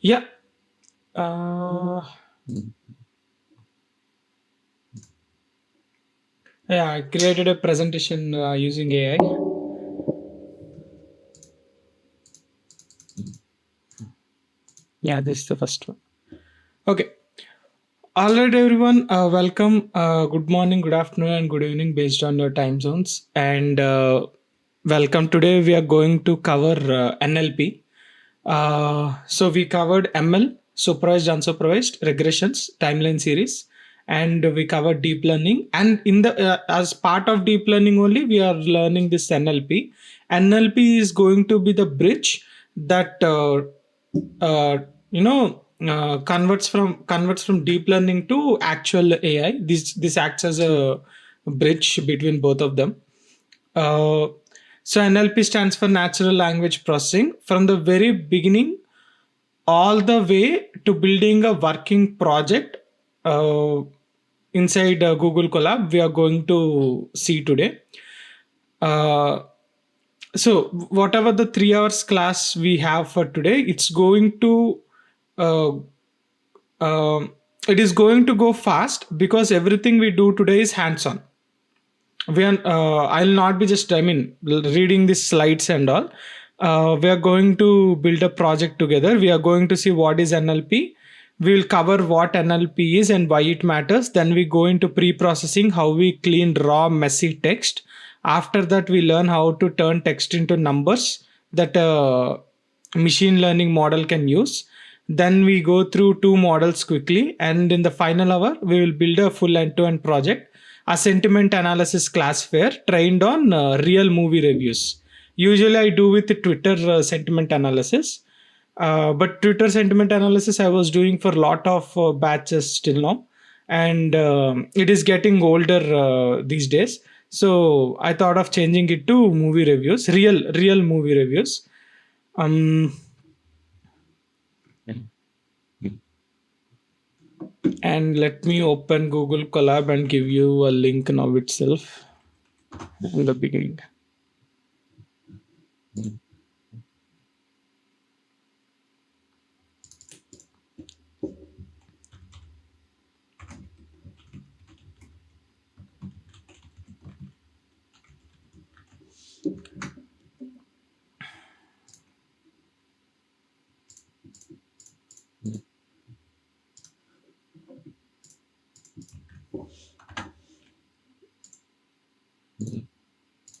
Yeah. Uh, yeah, I created a presentation using AI. Yeah, this is the first one. Okay. All right, everyone. Welcome. Good morning, good afternoon, and good evening based on your time zones. And welcome. Today, we are going to cover NLP. So we covered ML, supervised, unsupervised, regressions, timeline series, and we covered deep learning. And in the as part of deep learning only, we are learning this NLP. NLP is going to be the bridge that uh, converts from deep learning to actual AI. This acts as a bridge between both of them. Uh, so NLP stands for natural language processing. From the very beginning all the way to building a working project uh, inside Google Colab, we are going to see today. Uh, so whatever the 3 hours class we have for today, it's going to uh, it is going to go fast because everything we do today is hands-on. I'll not be just reading these slides and all. We are going to build a project together. We are going to see what is NLP. We will cover what NLP is and why it matters. Then we go into pre-processing, how we clean raw messy text. After that we learn how to turn text into numbers that a machine learning model can use. Then we go through two models quickly, and in the final hour we will build a full end-to-end project, a sentiment analysis classifier trained on real movie reviews. Usually I do with the Twitter sentiment analysis, but Twitter sentiment analysis I was doing for a lot of batches till now, and it is getting older these days. So I thought of changing it to movie reviews, real movie reviews. Um, and let me open Google Colab and give you a link now itself in the beginning.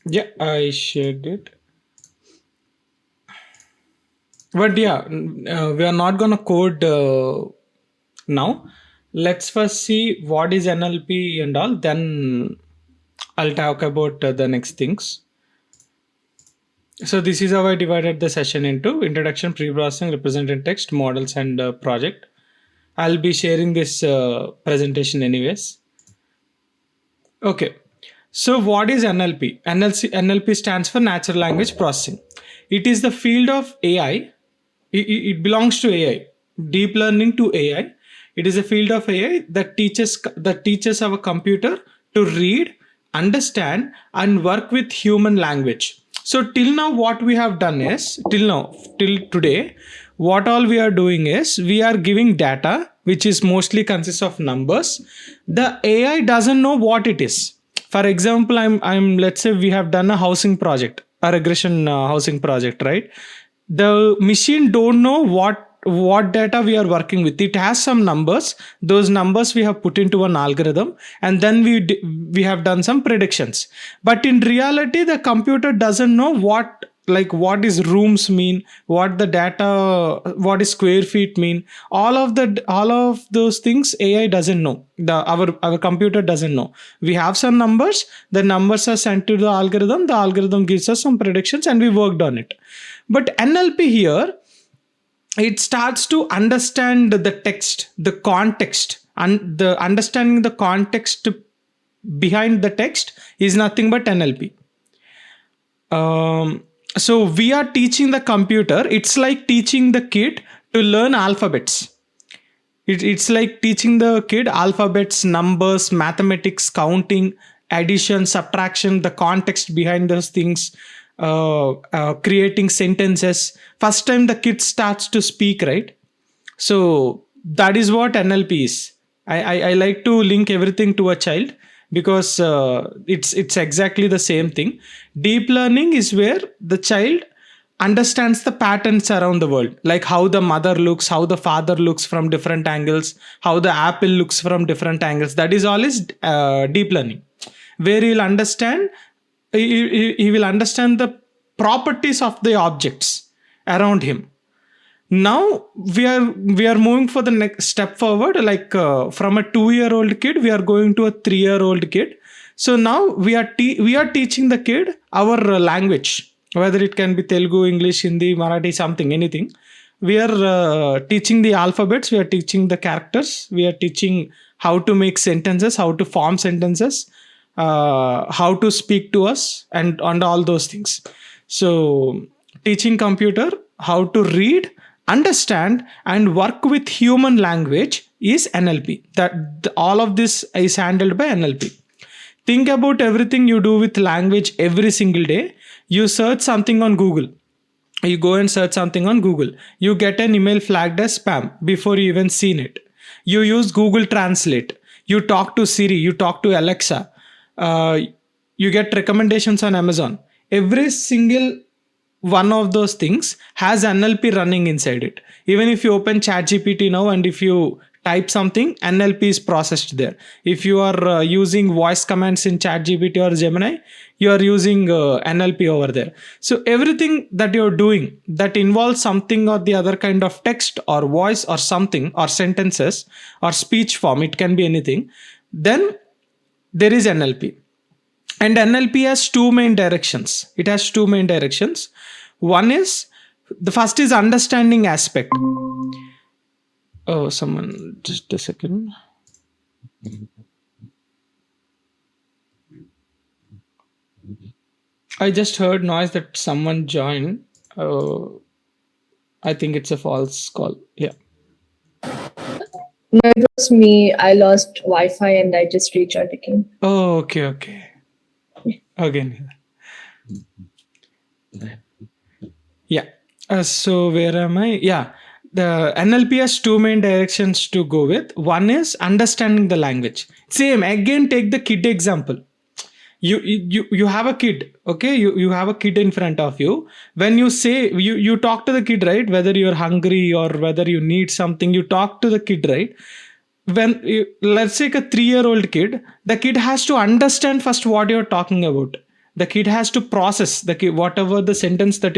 Yeah, I shared it. But yeah, we are not gonna code now. Let's first see what is NLP and all. Then I'll talk about the next things. So this is how I divided the session into introduction, pre-processing, represented text, models, and project. I'll be sharing this presentation anyways. Okay. So what is NLP? NLP stands for natural language processing. It is the field of AI. It belongs to AI. Deep learning to AI. It is a field of AI that teaches our computer to read, understand, and work with human language. So till now, what we have done is till today, what all we are doing is we are giving data which is mostly consists of numbers. The AI doesn't know what it is. For example, I'm let's say we have done a housing project, a regression housing project, right? The machine don't know what data we are working with. It has some numbers. Those numbers we have put into an algorithm, and then we have done some predictions. But in reality, the computer doesn't know what is rooms mean, what the data, what is square feet mean. All of those things AI doesn't know. Our computer doesn't know. We have some numbers. The numbers are sent to the algorithm. The algorithm gives us some predictions, and we worked on it. But NLP here, it starts to understand the text, the context, and the understanding the context behind the text is nothing but NLP. So we are teaching the computer. It's like teaching the kid to learn alphabets. It's like teaching the kid alphabets, numbers, mathematics, counting, addition, subtraction, the context behind those things, creating sentences. First time the kid starts to speak, right? So that is what NLP is. I like to link everything to a child because it's exactly the same thing. Deep learning is where the child understands the patterns around the world, like how the mother looks, how the father looks from different angles, how the apple looks from different angles. That is all is deep learning, where he'll understand, he will understand the properties of the objects around him. Now we are moving for the next step forward, like from a 2-year-old kid we are going to a 3-year-old kid. So now we are teaching the kid our language, whether it can be Telugu, English, Hindi, Marathi, something, anything. We are teaching the alphabets, we are teaching the characters, we are teaching how to make sentences, how to form sentences, how to speak to us, and all those things. So teaching computer how to read, understand, and work with human language is NLP. All of this is handled by NLP. Think about everything you do with language every single day. You search something on Google, you go and search something on Google, you get an email flagged as spam before you even seen it. You use Google Translate, you talk to Siri, you talk to Alexa, uh, you get recommendations on Amazon. Every single one of those things has NLP running inside it. Even if you open ChatGPT now and if you type something, NLP is processed there. If you are using voice commands in ChatGPT or Gemini, you are using NLP over there. So everything that you're doing that involves something or the other kind of text or voice or something or sentences or speech form, it can be anything, then there is NLP. And NLP has two main directions. It has two main directions. One is, the first is understanding aspect. Oh, someone, just a second. I just heard noise that someone joined. I think it's a false call. Yeah. No, it was me. I lost Wi-Fi and I just recharged again. Oh, okay. Again. Yeah. So where am I? Yeah. The NLP has two main directions to go with. One is understanding the language. Same. Again, take the kid example. You have a kid, okay, you have a kid in front of you. When you say, you talk to the kid, right? Whether you're hungry or whether you need something, you talk to the kid, right? Let's take a 3-year-old kid, the kid has to understand first what you're talking about. The kid has to process the kid, whatever the sentence that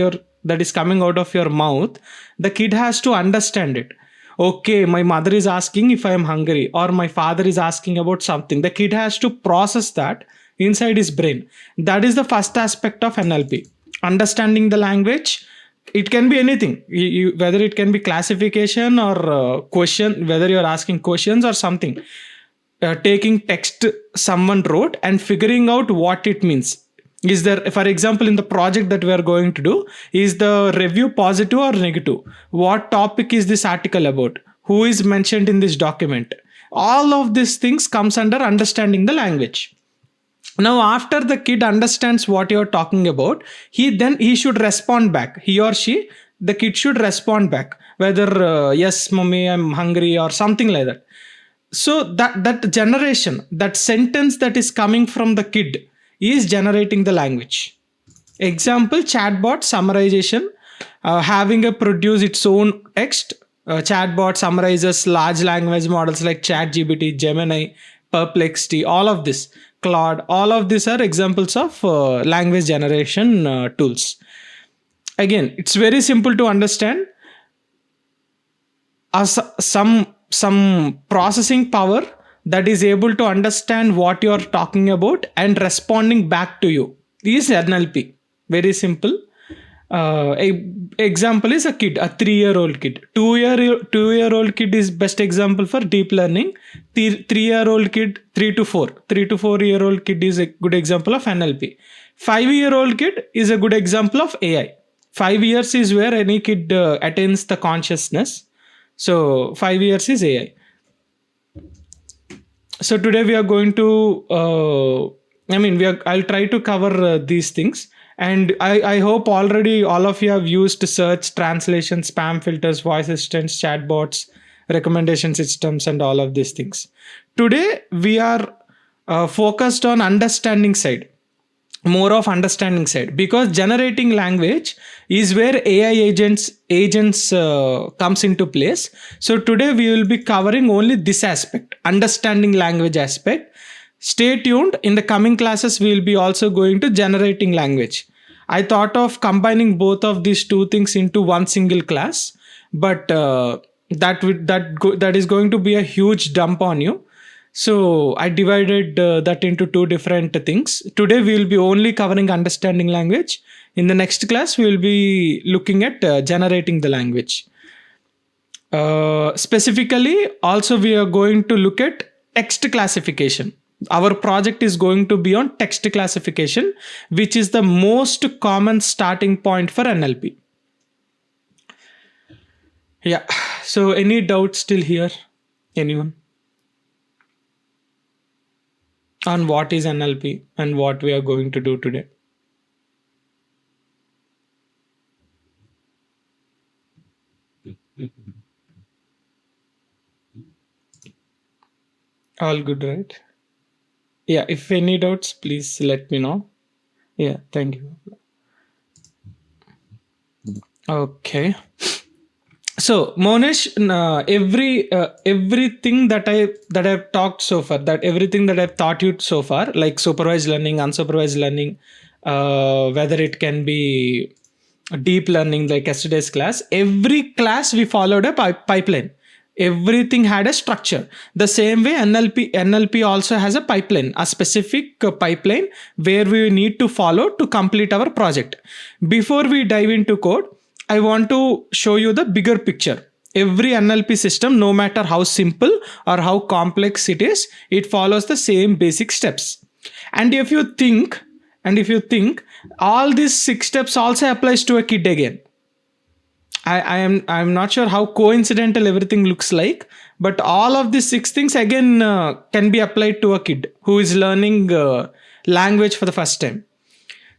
is coming out of your mouth, the kid has to understand it. Okay, my mother is asking if I am hungry, or my father is asking about something. The kid has to process that inside his brain. That is the first aspect of NLP. Understanding the language. It can be anything, whether it can be classification or question, whether you're asking questions or something. Taking text someone wrote and figuring out what it means. Is there, for example, in the project that we are going to do, is the review positive or negative? What topic is this article about? Who is mentioned in this document? All of these things comes under understanding the language. Now after the kid understands what you're talking about, he should respond back, he or she, the kid should respond back, whether yes mommy, I'm hungry, or something like that. So that generation, that sentence that is coming from the kid is generating the language. Example, chatbot summarization, having a produce its own text. Chatbot summarizes large language models like ChatGPT, Gemini, Perplexity, all of this, Claude, all of these are examples of language generation tools. Again, it's very simple to understand. Some processing power that is able to understand what you're talking about and responding back to you is NLP. Very simple. Example is a kid, a 3-year-old kid. 2-year-old kid is best example for deep learning. 3-year-old kid, 3 to 4 year old kid is a good example of NLP. 5-year-old kid is a good example of AI. 5 years is where any kid attains the consciousness. So 5 years is AI. So today we are going to I'll try to cover these things. And I hope already all of you have used search, translation, spam filters, voice assistants, chatbots, recommendation systems, and all of these things. Today, we are focused on understanding side, more of understanding side, because generating language is where AI agents comes into place. So today we will be covering only this aspect, understanding language aspect. Stay tuned. In the coming classes, we will be also going to generating language. I thought of combining both of these two things into one single class, but that is going to be a huge dump on you. So I divided that into two different things. Today we will be only covering understanding language. In the next class, we will be looking at generating the language. Specifically, also we are going to look at text classification. Our project is going to be on text classification, which is the most common starting point for NLP. Yeah. So any doubts still here? Anyone? On what is NLP and what we are going to do today? All good, right? Yeah, if any doubts, please let me know. Yeah, thank you. Okay. So Monesh, everything that I've talked so far, that everything that I've taught you so far, like supervised learning, unsupervised learning, whether it can be deep learning like yesterday's class, every class we followed a pipeline. Everything had a structure. The same way NLP also has a pipeline, a specific pipeline where we need to follow to complete our project. Before we dive into code, I want to show you the bigger picture. Every NLP system, no matter how simple or how complex it is, it follows the same basic steps. And if you think all these 6 steps also applies to a kid again. I'm not sure how coincidental everything looks like, but all of these 6 things again can be applied to a kid who is learning language for the first time.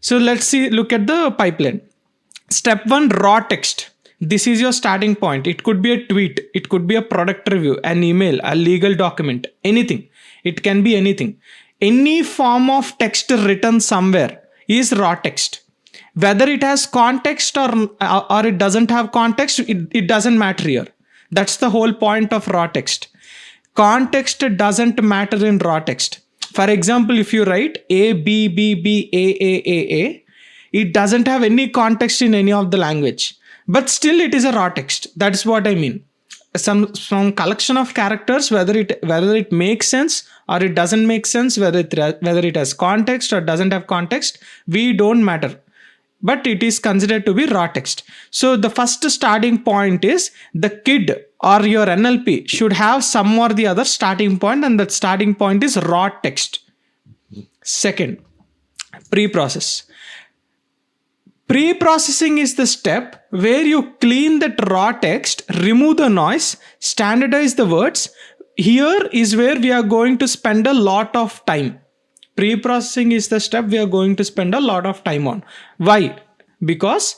So let's look at the pipeline. Step 1, raw text. This is your starting point. It could be a tweet, it could be a product review, an email, a legal document, anything. It can be anything. Any form of text written somewhere is raw text. Whether it has context or it doesn't have context, it doesn't matter here. That's the whole point of raw text. Context doesn't matter in raw text. For example, if you write A, B, B, B, A, it doesn't have any context in any of the language, but still it is a raw text. That's what I mean. Some collection of characters, whether it makes sense or it doesn't make sense, whether it has context or doesn't have context, we don't matter, but it is considered to be raw text. So the first starting point is the kid or your NLP should have some or the other starting point, and that starting point is raw text. Second, pre-process. Pre-processing is the step where you clean that raw text, remove the noise, standardize the words. Here is where we are going to spend a lot of time. Pre-processing is the step we are going to spend a lot of time on. Why? Because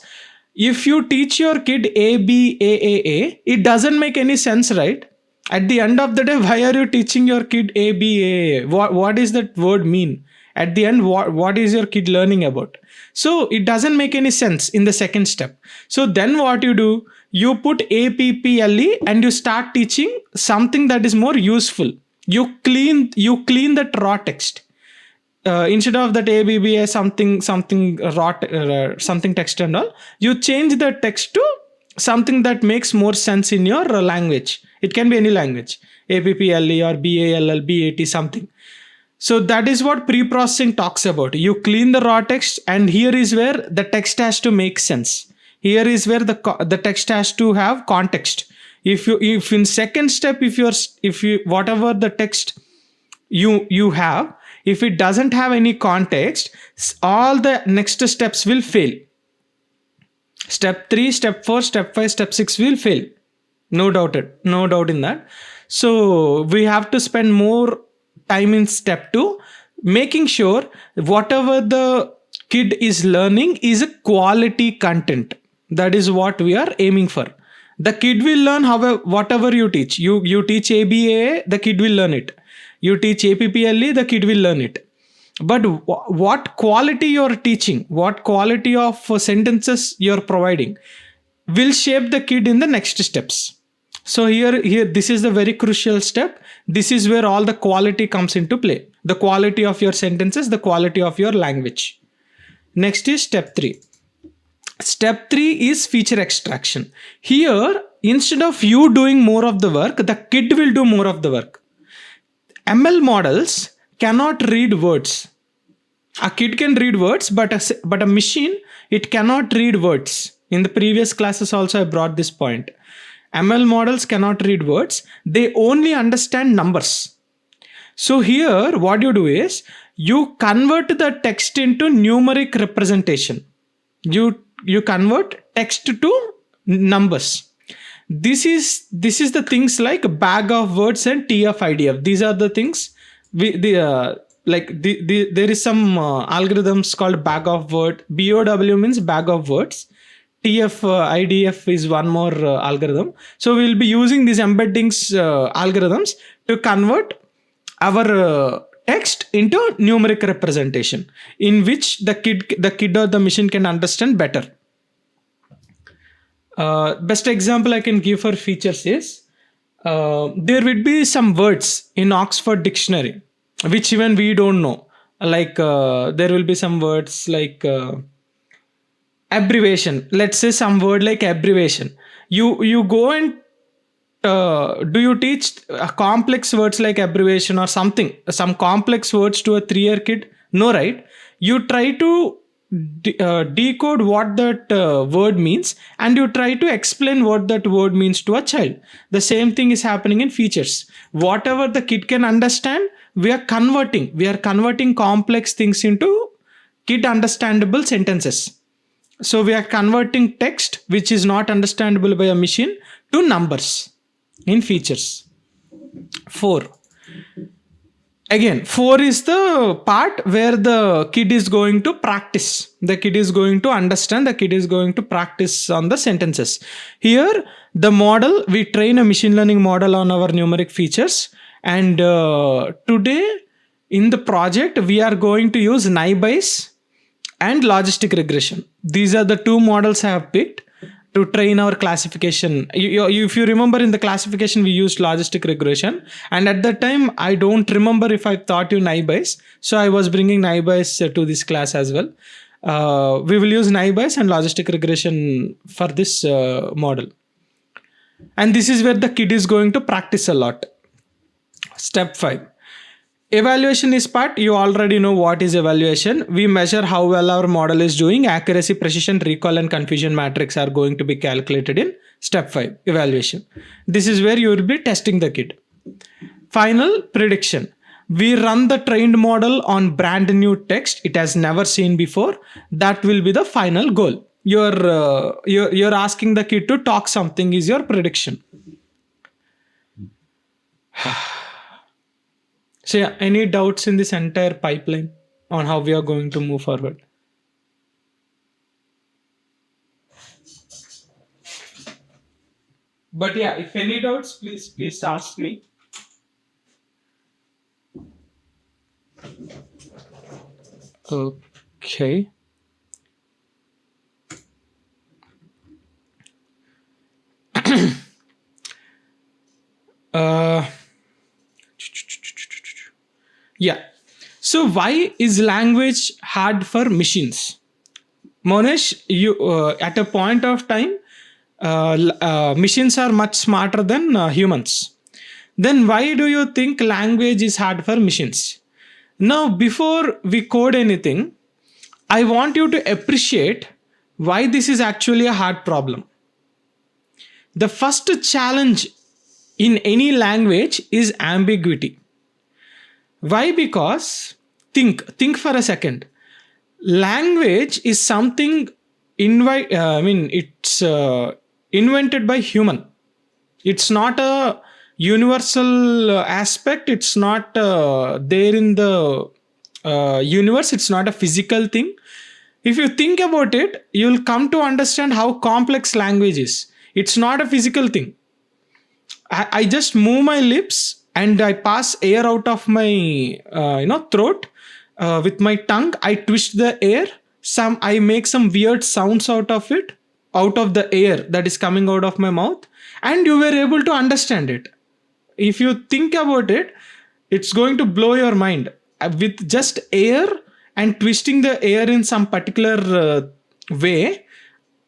if you teach your kid A, B, A, it doesn't make any sense, right? At the end of the day, why are you teaching your kid A, B, A? What does that word mean? At the end, what is your kid learning about? So it doesn't make any sense in the second step. So then what you do, you put APPLE and you start teaching something that is more useful. You clean that raw text. Instead of that ABBA something raw something text and all, you change the text to something that makes more sense in your language. It can be any language, APPLE or BALL, BAT, something. So that is what pre-processing talks about. You clean the raw text, and here is where the text has to make sense. Here is where the text has to have context. If in second step, if you whatever the text you have, if it doesn't have any context, all the next steps will fail. Step 3, step 4, step 5, step 6 will fail. No doubt in that. So we have to spend more time in step 2, making sure whatever the kid is learning is a quality content. That is what we are aiming for. The kid will learn however whatever you teach. You teach ABA, the kid will learn it. You teach APPLE, the kid will learn it. But what quality you're teaching, what quality of sentences you're providing will shape the kid in the next steps. So here this is the very crucial step. This is where all the quality comes into play. The quality of your sentences, the quality of your language. Next is step 3. Step 3 is feature extraction. Here, instead of you doing more of the work, the kid will do more of the work. ML models cannot read words. A kid can read words, but a machine, it cannot read words. In the previous classes also I brought this point. ML models cannot read words. They only understand numbers. So here what you do is you convert the text into numeric representation. You convert text to numbers. This is the things like bag of words and TF-IDF. These are the things there is some algorithms called bag of word. BOW means bag of words. TF-IDF is one more algorithm. So we will be using these embeddings algorithms to convert our text into numeric representation, in which the kid or the machine can understand better. Best example I can give for features is there would be some words in Oxford Dictionary which even we don't know. Like there will be some words like abbreviation. Let's say some word like abbreviation. You go and do you teach complex words like abbreviation or something, some complex words to a 3-year kid? No, right? You try to decode what that word means, and you try to explain what that word means to a child. The same thing is happening in features. Whatever the kid can understand, we are converting complex things into kid understandable sentences. So we are converting text which is not understandable by a machine to numbers in features. 4. Again, 4 is the part where the kid is going to practice. The kid is going to understand. The kid is going to practice on the sentences. Here, the model, we train a machine learning model on our numeric features. And today in the project, we are going to use Naibice and Logistic Regression. These are the 2 models I have picked to train our classification. If you remember, in the classification we used Logistic Regression, and at that time I don't remember if I taught you Naibice, so I was bringing Naibice to this class as well. We will use Naibice and Logistic Regression for this model, and this is where the kid is going to practice a lot. Step 5. Evaluation is part. You already know what is evaluation. We measure how well our model is doing. Accuracy, precision, recall, and confusion matrix are going to be calculated in step 5, evaluation. This is where you will be testing the kid. Final, prediction. We run the trained model on brand new text it has never seen before. That will be the final goal. You're asking the kid to talk something is your prediction. So yeah, any doubts in this entire pipeline on how we are going to move forward? But yeah, if any doubts, please ask me. Okay. Yeah. So why is language hard for machines? Monesh, you at a point of time, machines are much smarter than humans. Then why do you think language is hard for machines? Now, before we code anything, I want you to appreciate why this is actually a hard problem. The first challenge in any language is ambiguity. Why? Because think for a second. Language is something it's invented by human. It's not a universal aspect. It's not there in the universe. It's not a physical thing. If you think about it, you'll come to understand how complex language is. It's not a physical thing. I just move my lips and I pass air out of my throat with my tongue. I twist the air. I make some weird sounds out of it, out of the air that is coming out of my mouth, and you were able to understand it. If you think about it, it's going to blow your mind. With just air and twisting the air in some particular way,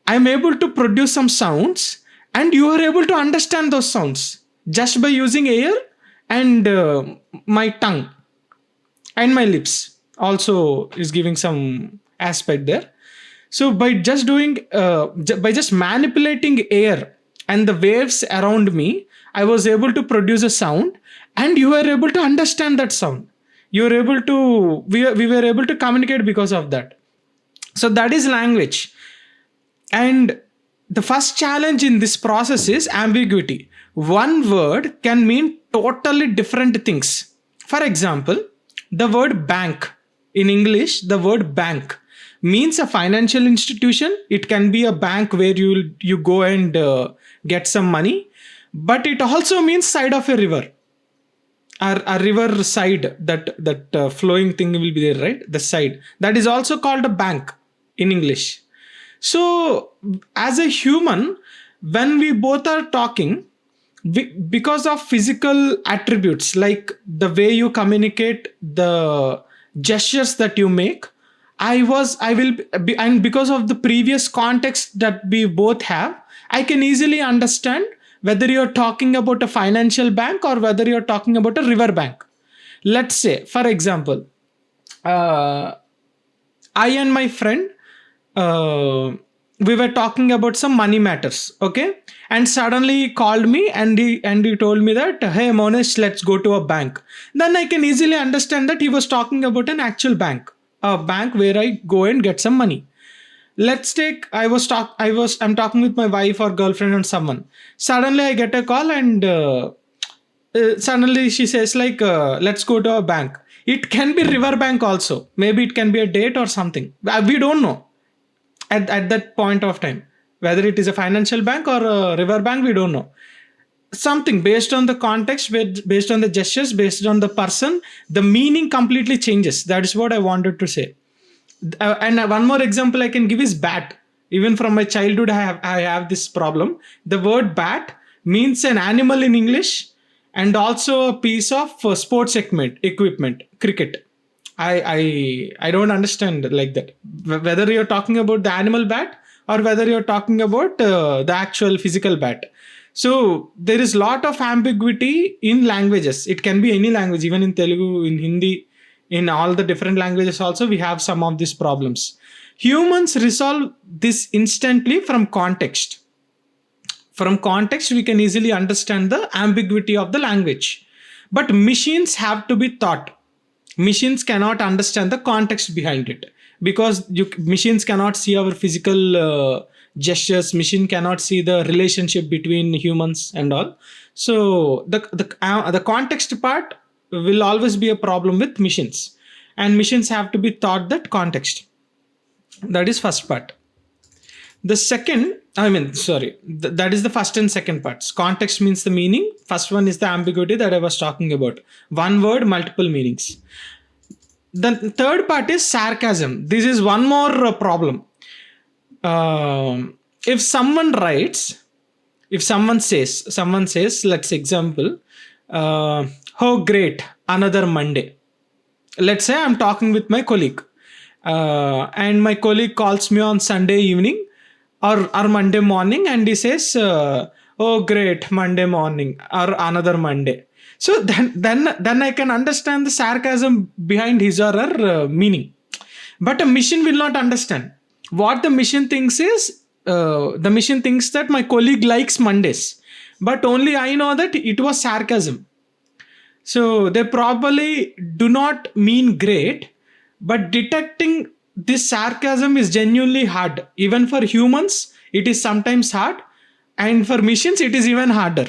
I'm able to produce some sounds, and you are able to understand those sounds just by using air and my tongue and my lips also is giving some aspect there. So by just doing by just manipulating air and the waves around me, I was able to produce a sound, and you were able to understand that sound. You were able to we were able to communicate because of that. So that is language. And the first challenge in this process is ambiguity. One word can mean totally different things. For example, the word bank in English, the word bank means a financial institution. It can be a bank where you go and get some money, but it also means side of a river. A river side, that flowing thing will be there, right? The side that is also called a bank in English. So, as a human, when we both are talking, because of physical attributes like the way you communicate, the gestures that you make, I will be, and because of the previous context that we both have, I can easily understand whether you're talking about a financial bank or whether you're talking about a river bank. Let's say, for example, uh, I and my friend, uh, we were talking about some money matters, okay? And suddenly he called me and he told me that, hey Monesh, let's go to a bank. Then I can easily understand that he was talking about an actual bank, a bank where I go and get some money. Let's take I'm talking with my wife or girlfriend or someone. Suddenly I get a call and suddenly she says like, let's go to a bank. It can be river bank also, maybe it can be a date or something. We don't know at that point of time whether it is a financial bank or a river bank. We don't know. Something based on the context, based on the gestures, based on the person, the meaning completely changes. That is what I wanted to say. And one more example I can give is bat. Even from my childhood, I have this problem. The word bat means an animal in English, and also a piece of sports equipment, cricket. I don't understand like that. Whether you're talking about the animal bat or whether you're talking about the actual physical bat. So there is lot of ambiguity in languages. It can be any language, even in Telugu, in Hindi, in all the different languages also we have some of these problems. Humans resolve this instantly from context. From context we can easily understand the ambiguity of the language, but machines have to be taught. Machines cannot understand the context behind it, because machines cannot see our physical gestures. Machine cannot see the relationship between humans and all. So the context part will always be a problem with machines, and machines have to be taught that context. That is first part. The second, that is the first and second parts. Context means the meaning. First one is the ambiguity that I was talking about. One word, multiple meanings. The third part is sarcasm. This is one more problem. If someone writes, if someone says, let's example, oh great, another Monday. Let's say I'm talking with my colleague, and my colleague calls me on Sunday evening or Monday morning, and he says, oh great, Monday morning or another Monday. So then I can understand the sarcasm behind his or her meaning. But a machine will not understand. What the machine thinks is, the machine thinks that my colleague likes Mondays, but only I know that it was sarcasm. So they probably do not mean great, but detecting this sarcasm is genuinely hard. Even for humans, it is sometimes hard, and for machines, it is even harder.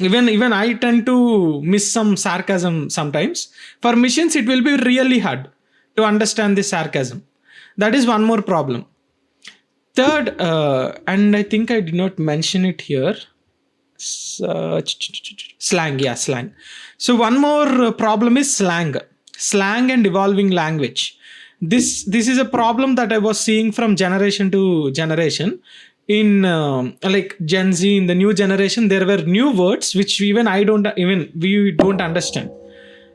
Even I tend to miss some sarcasm sometimes. For machines, it will be really hard to understand this sarcasm. That is one more problem. Third, and I think I did not mention it here, slang. Yeah, slang. So one more problem is slang and evolving language. This is a problem that I was seeing from generation to generation. In like Gen Z, in the new generation, there were new words which even we don't understand.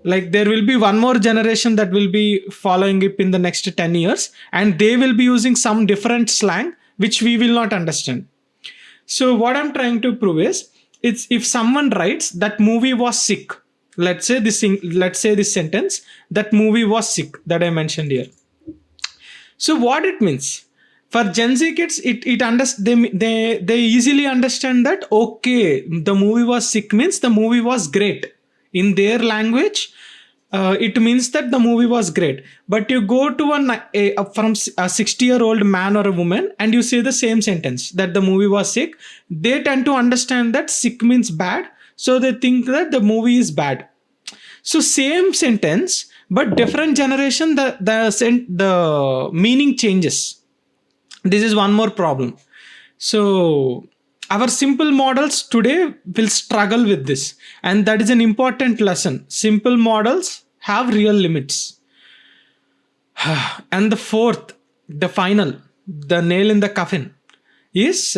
Like there will be one more generation that will be following it in the next 10 years, and they will be using some different slang which we will not understand. So what I'm trying to prove is, it's if someone writes that movie was sick, let's say this sentence, that movie was sick, that I mentioned here. So what it means for Gen Z kids, they easily understand that, okay, the movie was sick means the movie was great in their language. It means that the movie was great. But you go to from a 60-year-old man or a woman and you say the same sentence, that the movie was sick, they tend to understand that sick means bad, so they think that the movie is bad. So same sentence, but different generation, the meaning changes. This is one more problem. So our simple models today will struggle with this, and that is an important lesson. Simple models have real limits. And the fourth, the final, the nail in the coffin is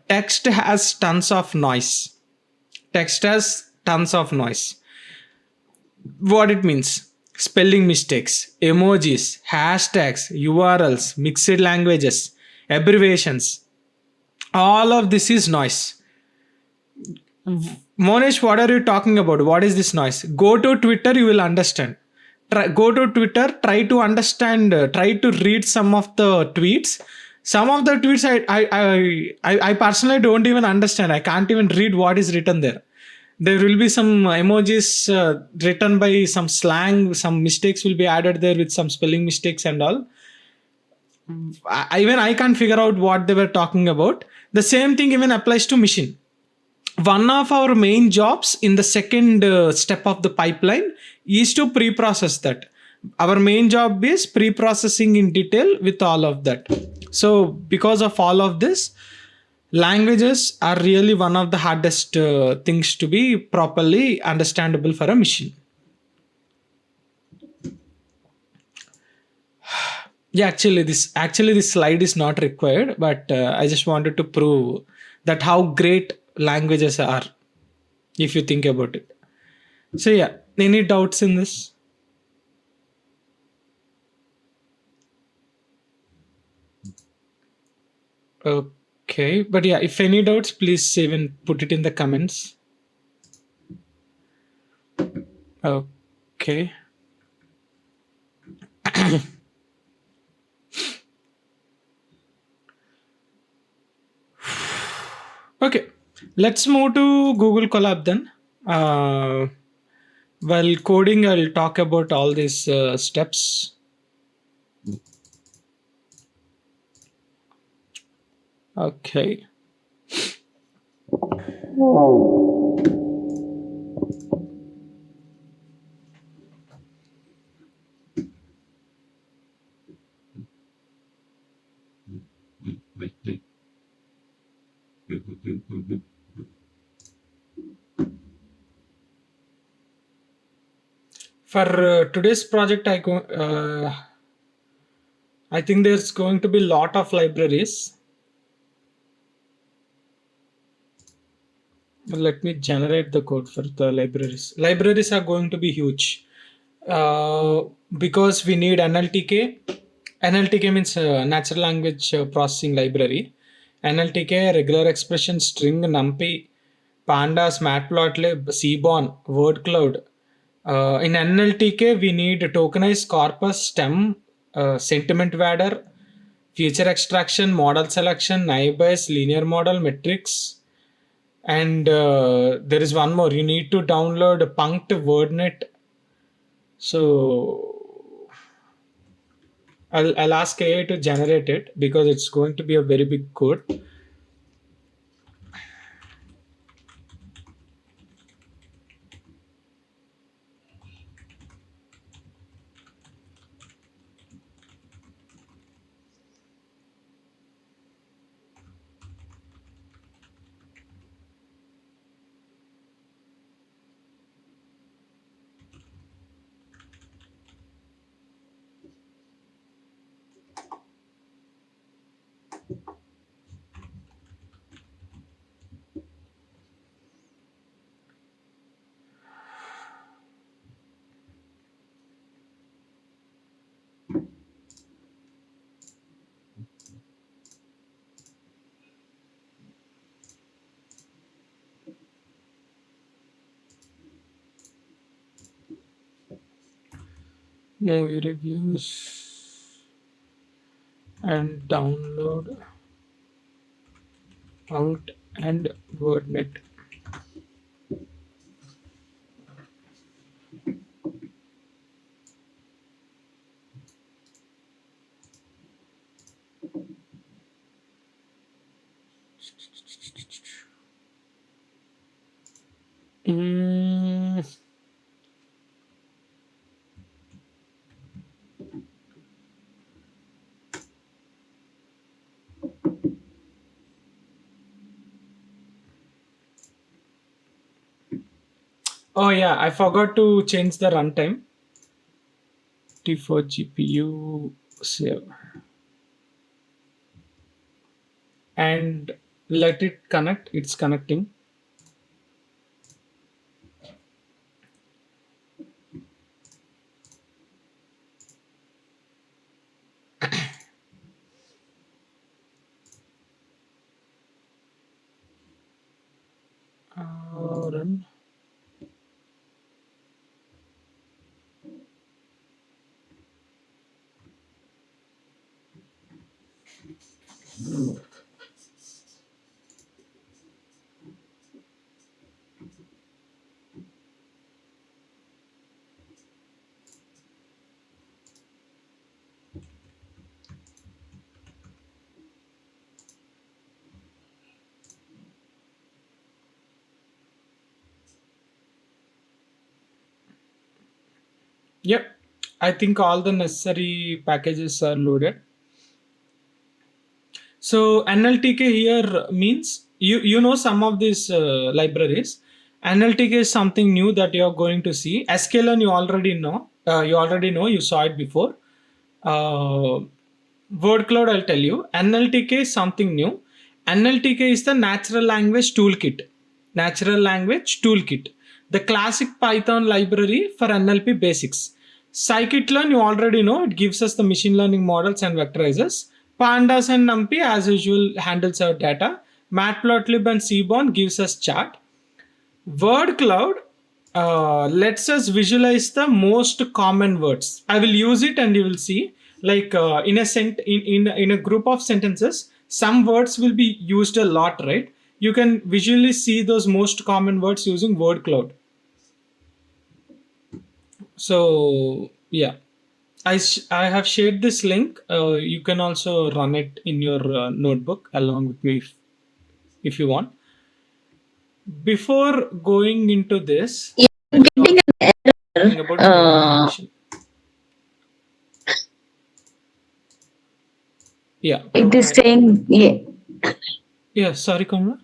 text has tons of noise. Text has tons of noise. What it means: spelling mistakes, emojis, hashtags, URLs, mixed languages, abbreviations. All of this is noise. Monesh, what are you talking about? What is this noise? Go to Twitter, you will understand. Go to Twitter, try to understand, try to read some of the tweets. Some of the tweets I personally don't even understand. I can't even read what is written there. There will be some emojis written by some slang, some mistakes will be added there with some spelling mistakes and all. Even I can't figure out what they were talking about. The same thing even applies to machine. One of our main jobs in the second step of the pipeline is to pre-process that. Our main job is pre-processing in detail with all of that. So because of all of this, languages are really one of the hardest things to be properly understandable for a machine. Yeah, actually this slide is not required, but I just wanted to prove that how great languages are, if you think about it. So yeah, any doubts in this? Okay, but yeah, if any doubts, please even put it in the comments. Okay. Okay, let's move to Google Colab then. While coding, I'll talk about all these steps. Okay. For today's project, I think there's going to be a lot of libraries. Let me generate the code for the libraries. Libraries are going to be huge uh, because we need NLTK. NLTK means natural language processing library. NLTK, regular expression, string, NumPy, pandas, matplotlib, seaborn, word cloud. In NLTK, we need tokenized corpus, stem, sentiment vadder, feature extraction, model selection, naive Bayes, linear model, metrics, and there is one more. You need to download Punkt WordNet. So I'll ask AI to generate it because it's going to be a very big code. movie reviews and download out and WordNet. Mm. Oh yeah, I forgot to change the runtime. T4 GPU save and let it connect. It's connecting. Run. Yep, I think all the necessary packages are loaded. So NLTK here means you know some of these libraries. NLTK is something new that you are going to see. sklearn you already know. You saw it before. Uh, Word cloud, I'll tell you. NLTK is something new. NLTK is the natural language toolkit. Natural language toolkit. The classic Python library for NLP basics. Scikit-learn, you already know, it gives us the machine learning models and vectorizers. Pandas and NumPy, as usual, handles our data. Matplotlib and Seaborn gives us chart. Word cloud lets us visualize the most common words. I will use it and you will see like in a group of sentences, some words will be used a lot, right? You can visually see those most common words using word cloud. So yeah, I have shared this link. You can also run it in your notebook along with me if you want. Before going into this, Yeah, I'm getting an talking error. about tokenization. Yeah, It is saying, yeah. Yeah, sorry, Kamla.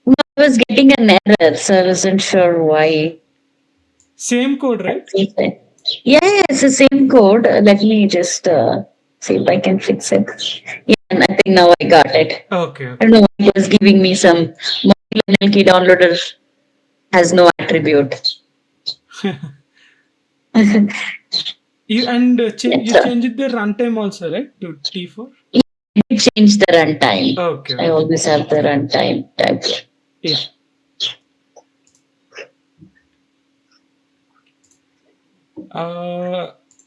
No, I was getting an error, so I wasn't sure why. Same code, right? Yeah, it's the same code. Let me just see if I can fix it. Yeah, and I think now I got it. Okay, I don't know why it was giving me some key downloader has no attribute. You and Yes, you sir. changed the runtime also, right? To T4. Yeah, I did change the runtime. Okay, I okay. always have the runtime tab. Yeah.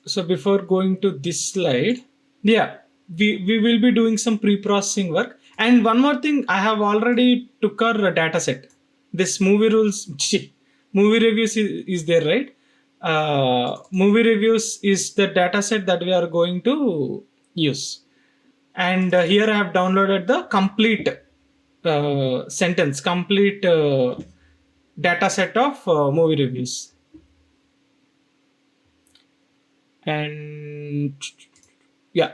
So before going to this slide, yeah, we will be doing some pre-processing work. And one more thing, I have already took our data set. This movie rules, movie reviews is there, right? Movie reviews is the data set that we are going to use. And here I have downloaded the complete complete data set of movie reviews. And yeah,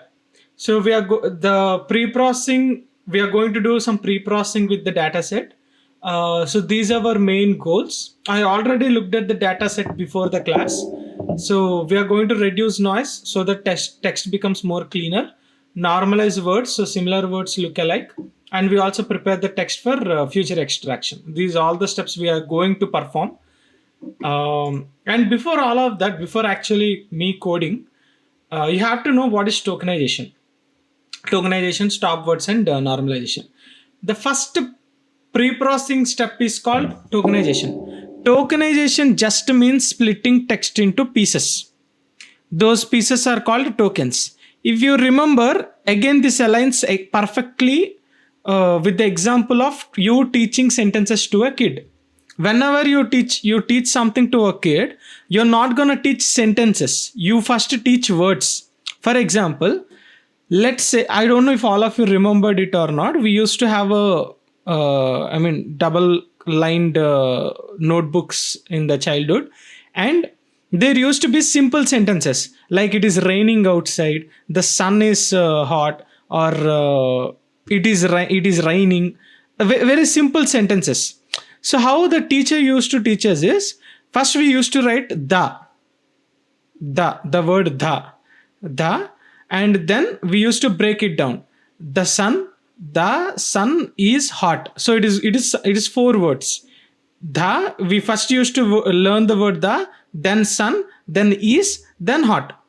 so the pre-processing, we are going to do some pre-processing with the data set. So these are our main goals. I already looked at the data set before the class. So we are going to reduce noise so the text becomes more cleaner, normalize words so similar words look alike, and we also prepare the text for future extraction. These are all the steps we are going to perform. And before all of that, before actually me coding, you have to know what is tokenization. Tokenization, stop words, and normalization. The first pre-processing step is called tokenization. Tokenization just means splitting text into pieces. Those pieces are called tokens. If you remember, again, this aligns perfectly with the example of you teaching sentences to a kid. Whenever you teach something to a kid, you're not going to teach sentences. You first teach words. For example, let's say, I don't know if all of you remembered it or not, we used to have a double lined notebooks in the childhood, and there used to be simple sentences like it is raining outside, the sun is hot, or it is raining. Very simple sentences. So how the teacher used to teach us is, first we used to write the word the, and then we used to break it down. The sun is hot, so it is four words. The, we first used to learn the word the, then sun, then is, then hot.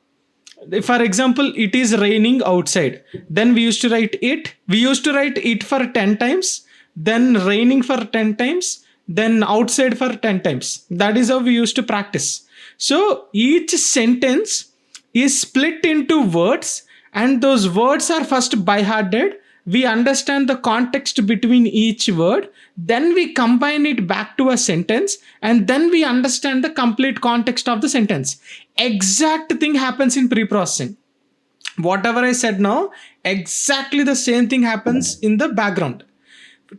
For example, it is raining outside, then we used to write it for 10 times, then raining for 10 times, then outside for 10 times. That is how we used to practice. So each sentence is split into words, and those words are first by hearted. We understand the context between each word, then we combine it back to a sentence, and then we understand the complete context of the sentence. Exact thing happens in pre-processing. Whatever I said now, exactly the same thing happens in the background.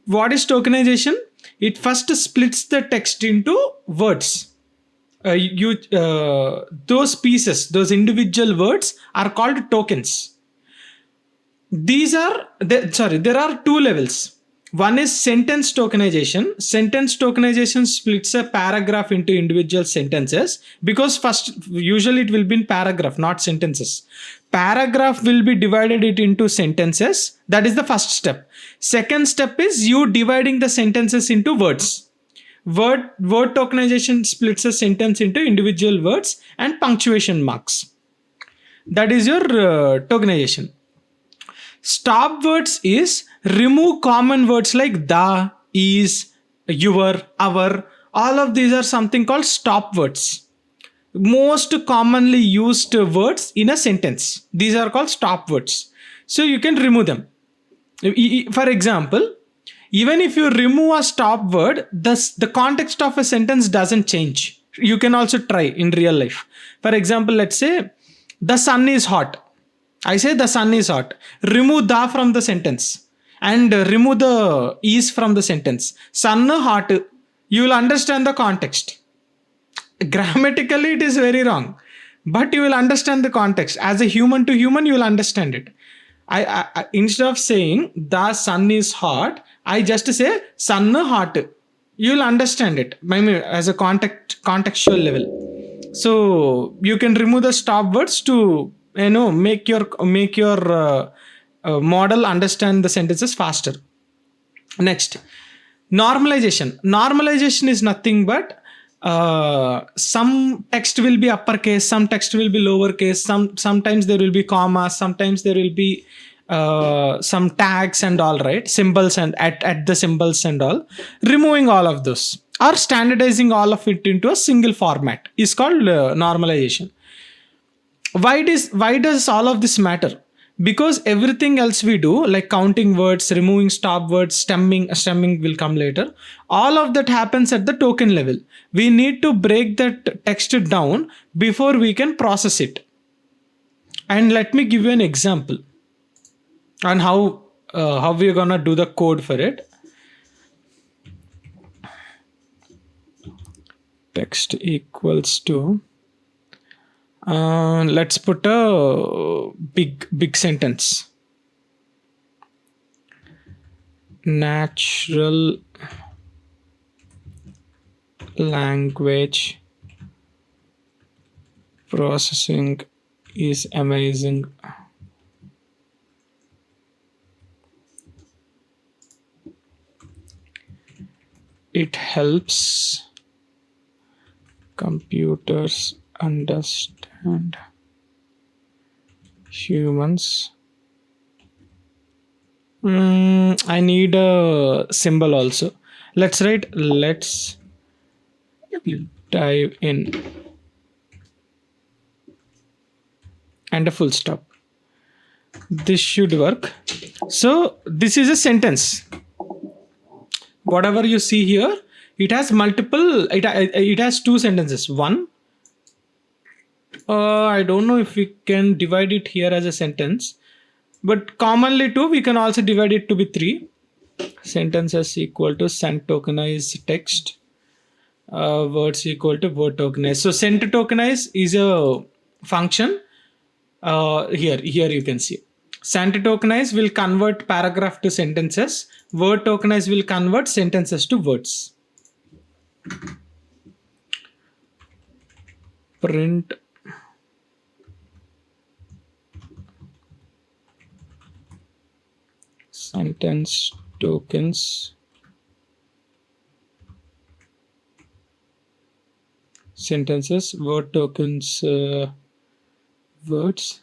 What is tokenization? It first splits the text into words. Those pieces, those individual words are called tokens. There are two levels. One is sentence tokenization. Sentence tokenization splits a paragraph into individual sentences, because first, usually it will be in paragraph, not sentences. Paragraph will be divided it into sentences. That is the first step. Second step is you dividing the sentences into words. Word tokenization splits a sentence into individual words and punctuation marks. That is your tokenization. Stop words is remove common words like the, is, your, our. All of these are something called stop words. Most commonly used words in a sentence. These are called stop words. So you can remove them. For example, even if you remove a stop word, the context of a sentence doesn't change. You can also try in real life. For example, let's say the sun is hot. I say the sun is hot. Remove the from the sentence and remove the is from the sentence. Sun hot. You will understand the context. Grammatically, it is very wrong, but you will understand the context. As a human to human, you will understand it. I instead of saying the sun is hot, I just say sun hot. You will understand it. I mean, as a contextual level. So you can remove the stop words to make your model understand the sentences faster. Next, normalization is nothing but some text will be uppercase, some text will be lowercase, sometimes there will be commas, sometimes there will be some tags and all, right, symbols and at the symbols and all. Removing all of those or standardizing all of it into a single format is called normalization. Why does all of this matter? Because everything else we do, like counting words, removing stop words, stemming will come later. All of that happens at the token level. We need to break that text down before we can process it. And let me give you an example on how we're gonna do the code for it. Text equals to let's put a big sentence. Natural language processing is amazing. It helps computers understand humans. I need a symbol also. Let's dive in. and a full stop. This should work. So this is a sentence. Whatever you see here, it has multiple, it has two sentences. One, I don't know if we can divide it here as a sentence, but commonly two, we can also divide it to be three. Sentences equal to sent tokenized text, words equal to word tokenized. So sent tokenize is a function. Here you can see sent tokenize will convert paragraph to sentences. Word tokenize will convert sentences to words. Print sentence tokens, sentences, word tokens, words.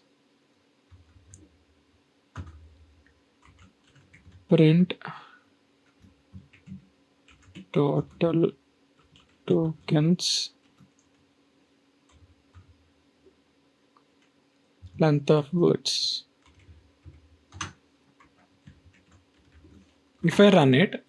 Print total tokens, length of words. If I run it,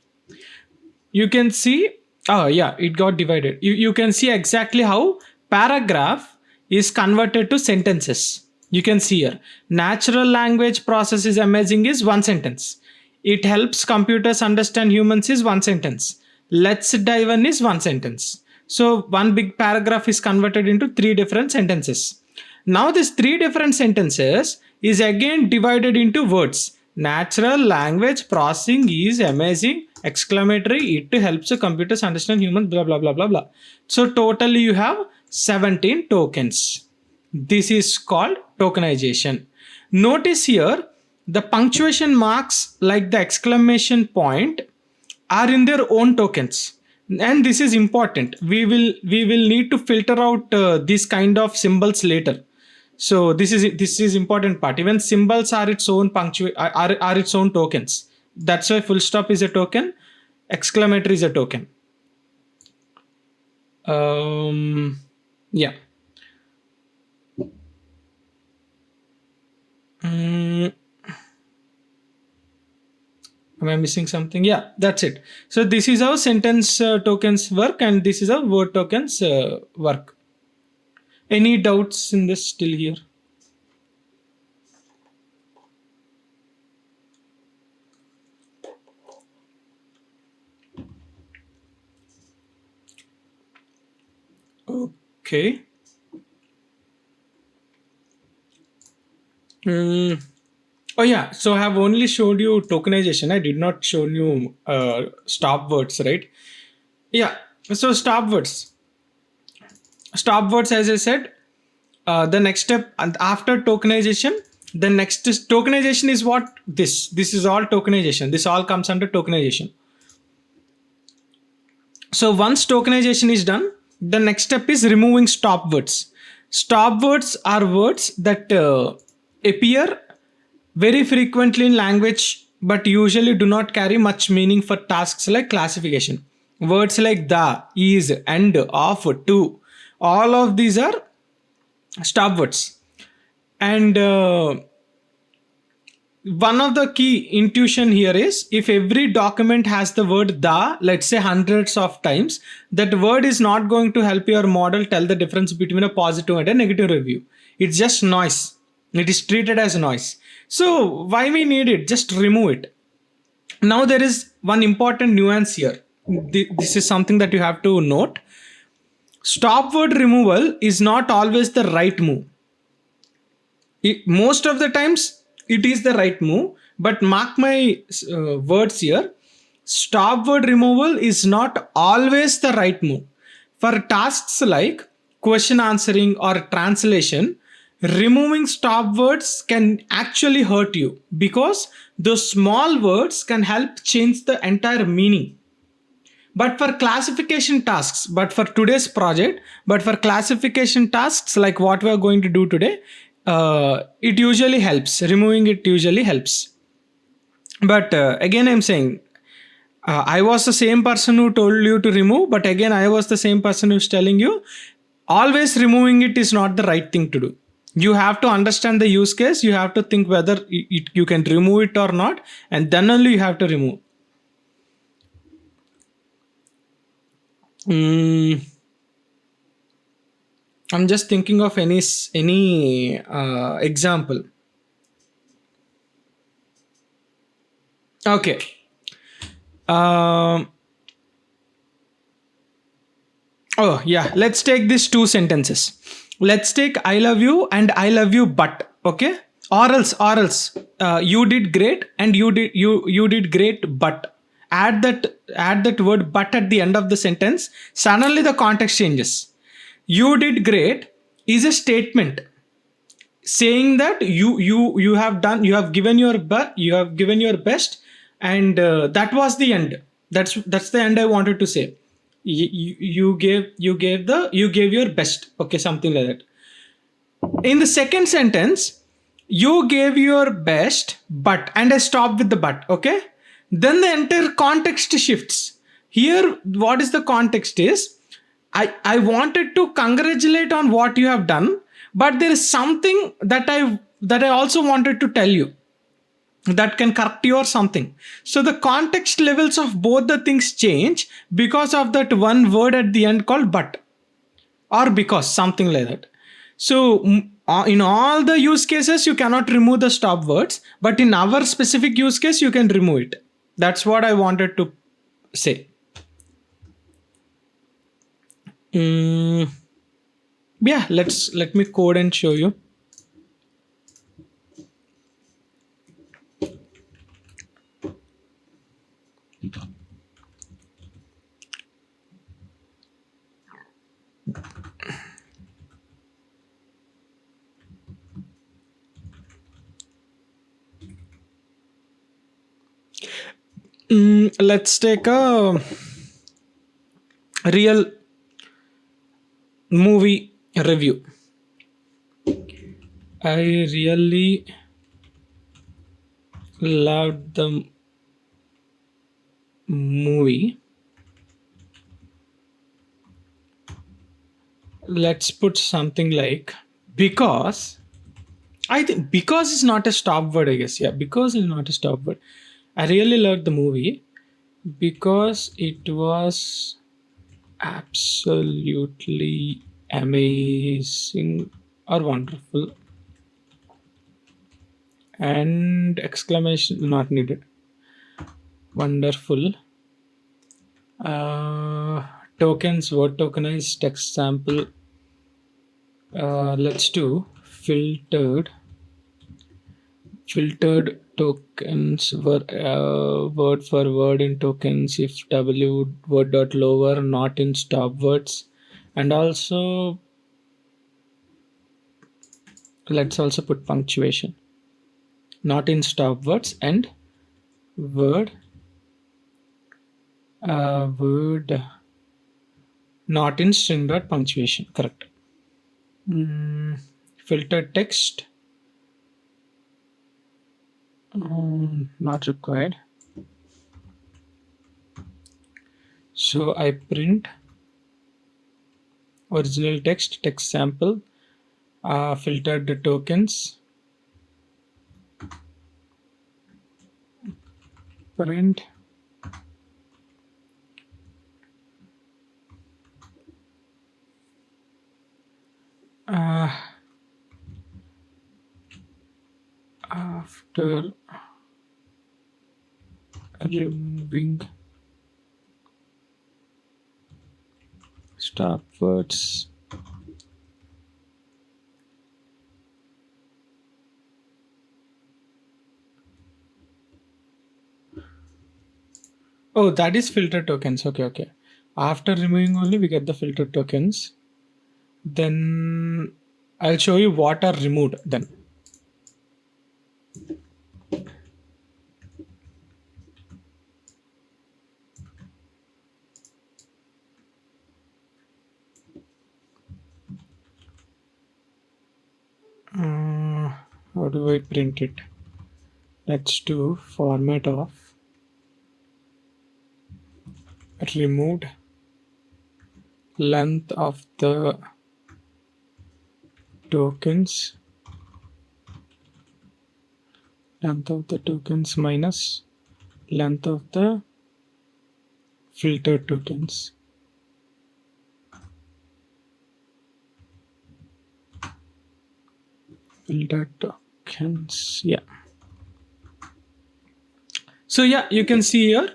you can see, oh yeah, it got divided. You can see exactly how paragraph is converted to sentences. You can see here, natural language process is amazing is one sentence. It helps computers understand humans is one sentence. Let's dive in is one sentence. So one big paragraph is converted into three different sentences. Now these three different sentences is again divided into words. Natural language processing is amazing, exclamatory, it helps the computers understand humans, blah blah blah blah blah. So totally you have 17 tokens. This is called tokenization. Notice here the punctuation marks like the exclamation point are in their own tokens, and this is important. We will need to filter out these kind of symbols later. So this is important part. Even symbols are its own are its own tokens. That's why full stop is a token, exclamatory is a token. Yeah. Am I missing something? Yeah, that's it. So this is how sentence tokens work, and this is how word tokens work. Any doubts in this still here? Okay. Oh yeah, so I have only showed you tokenization. I did not show you stop words, right? Yeah, so stop words. Stop words, as I said, the next step, and after tokenization, the next is tokenization is what this is all tokenization. This all comes under tokenization. So once tokenization is done, the next step is removing stop words. Stop words are words that appear very frequently in language but usually do not carry much meaning for tasks like classification. Words like the, is, and, of, to, all of these are stop words. And one of the key intuition here is if every document has the word the, let's say hundreds of times, that word is not going to help your model tell the difference between a positive and a negative review. It's just noise. It is treated as noise. So why we need it? Just remove it. Now there is one important nuance here. This is something that you have to note. Stop word removal is not always the right move. Most of the times it is the right move, but mark my words here, stop word removal is not always the right move. For tasks like question answering or translation, removing stop words can actually hurt you because those small words can help change the entire meaning. But for classification tasks, but for today's project, but for classification tasks like what we are going to do today, it usually helps. Removing it usually helps. But again, I'm saying, I was the same person who told you to remove, but again, I was the same person who's telling you always removing it is not the right thing to do. You have to understand the use case. You have to think whether you can remove it or not, and then only you have to remove. Mm, I'm just thinking of any example. Okay. Um, oh yeah, let's take these two sentences. Let's take I love you and I love you but. Okay. Or else you did great and you did great but. Add that word but at the end of the sentence. Suddenly the context changes. You did great is a statement saying that you have done, you have given your best, and that was the end. That's the end I wanted to say. You gave your best, okay, something like that. In the second sentence, you gave your best but, and I stopped with the but, okay. Then the entire context shifts. Here what is the context is, I wanted to congratulate on what you have done, but there is something that I also wanted to tell you that can correct you or something. So the context levels of both the things change because of that one word at the end called but, or because, something like that. So in all the use cases you cannot remove the stop words, but in our specific use case you can remove it. That's what I wanted to say. Mm, yeah, let me code and show you. Let's take a real movie review. I really loved the movie. Let's put something like because. I think because is not a stop word, I guess. Yeah, because is not a stop word. I really loved the movie because it was absolutely amazing or wonderful, and exclamation not needed. Wonderful. Tokens, word tokenized text sample. Let's do filtered tokens were word for word in tokens if w word dot lower, not in stop words. And also let's also put punctuation, not in stop words, and word word not in string dot punctuation, correct. Filtered text, not required. So I print original text sample, filtered the tokens, print uh, after removing stop words. Oh, that is filter tokens. Okay. After removing only we get the filter tokens. Then I'll show you what are removed then. How do I print it? Let's do format of removed length of the tokens length of the tokens minus length of the filtered tokens. Filtered tokens, yeah. So yeah, you can see here.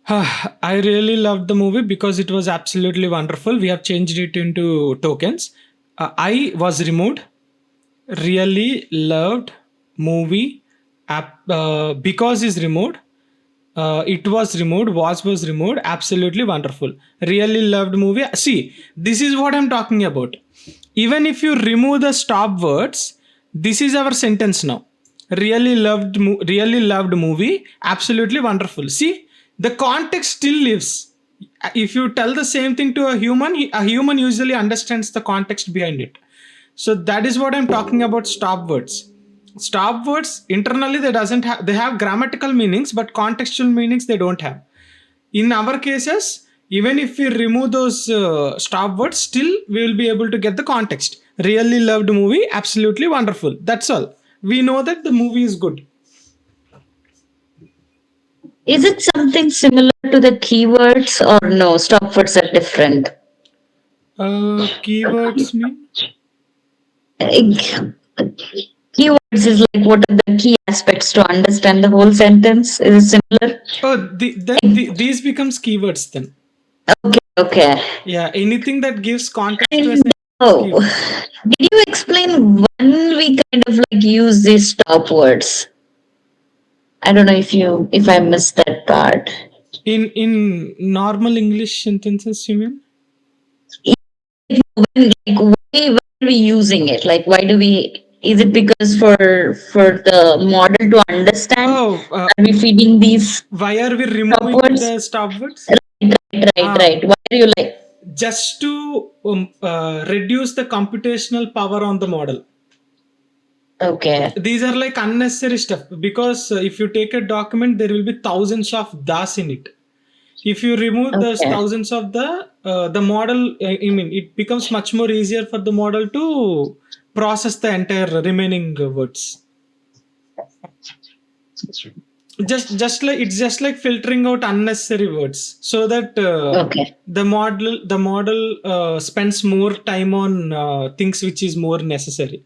I really loved the movie because it was absolutely wonderful. We have changed it into tokens. I was removed. Really loved movie app because is removed. It was removed. Was removed. Absolutely wonderful. Really loved movie. See, this is what I'm talking about. Even if you remove the stop words, this is our sentence now. Really loved movie. Absolutely wonderful. See, the context still lives. If you tell the same thing to a human usually understands the context behind it. So that is what I'm talking about. Stop words. Stop words internally they have grammatical meanings, but contextual meanings they don't have. In our cases, even if we remove those stop words, still we will be able to get the context. Really loved movie, absolutely wonderful. That's all. We know that the movie is good. Is it something similar to the keywords or no? Stop words are different. Keywords mean? Uh, Keywords is like what are the key aspects to understand the whole sentence? Is it similar? These becomes keywords then. Okay, okay. Yeah, anything that gives context to a And sentence is keyword. did you explain when we kind of like use these stop words? I don't know if I missed that part. In normal English sentences, you mean? When, like why are we using it? Like why do we? Is it because for the model to understand? Oh, Are we feeding these why are we stop removing words? the stop words? Right. Why are you like? Just to reduce the computational power on the model. Okay. These are like unnecessary stuff because if you take a document, there will be thousands of das in it. If you remove those Okay. thousands of the model, I mean, it becomes much more easier for the model to process the entire remaining words. Just like it's just like filtering out unnecessary words so that Okay. the model spends more time on things which is more necessary.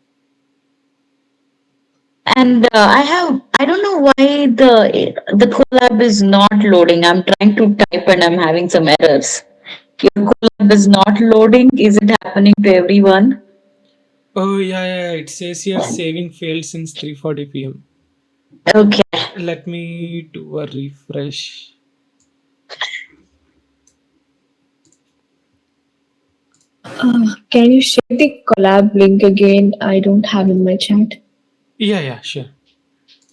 And I don't know why the collab is not loading. I'm trying to type and I'm having some errors. Your collab is not loading. Is it happening to everyone? Oh yeah, it says here saving failed since 3:40 p.m. Okay. Let me do a refresh. Can you share the collab link again? I don't have in my chat. Yeah, sure.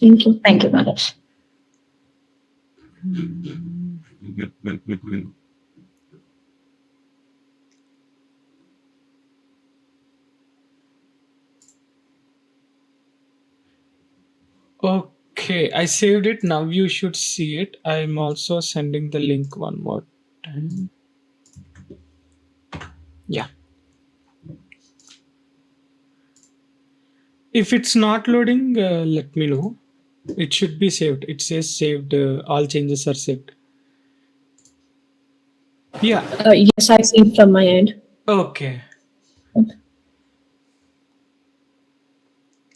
Thank you. Thank you, Manish. Okay, I saved it. Now you should see it. I'm also sending the link one more time. Yeah. If it's not loading, let me know. It should be saved. It says saved. All changes are saved. Yeah. Yes, I see it from my end. Okay.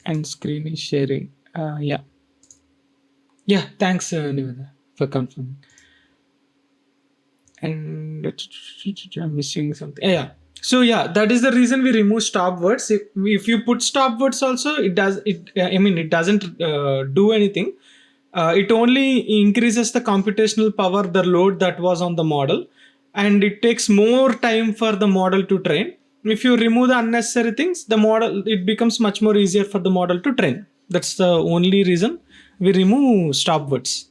And screen is sharing. Yeah. Yeah. Thanks, Niveda, for confirming. And I'm missing something. Yeah. So yeah, that is the reason we remove stop words. If you put stop words also, it doesn't do anything. It only increases the computational power, the load that was on the model, and it takes more time for the model to train. If you remove the unnecessary things, the model it becomes much more easier for the model to train. That's the only reason we remove stop words.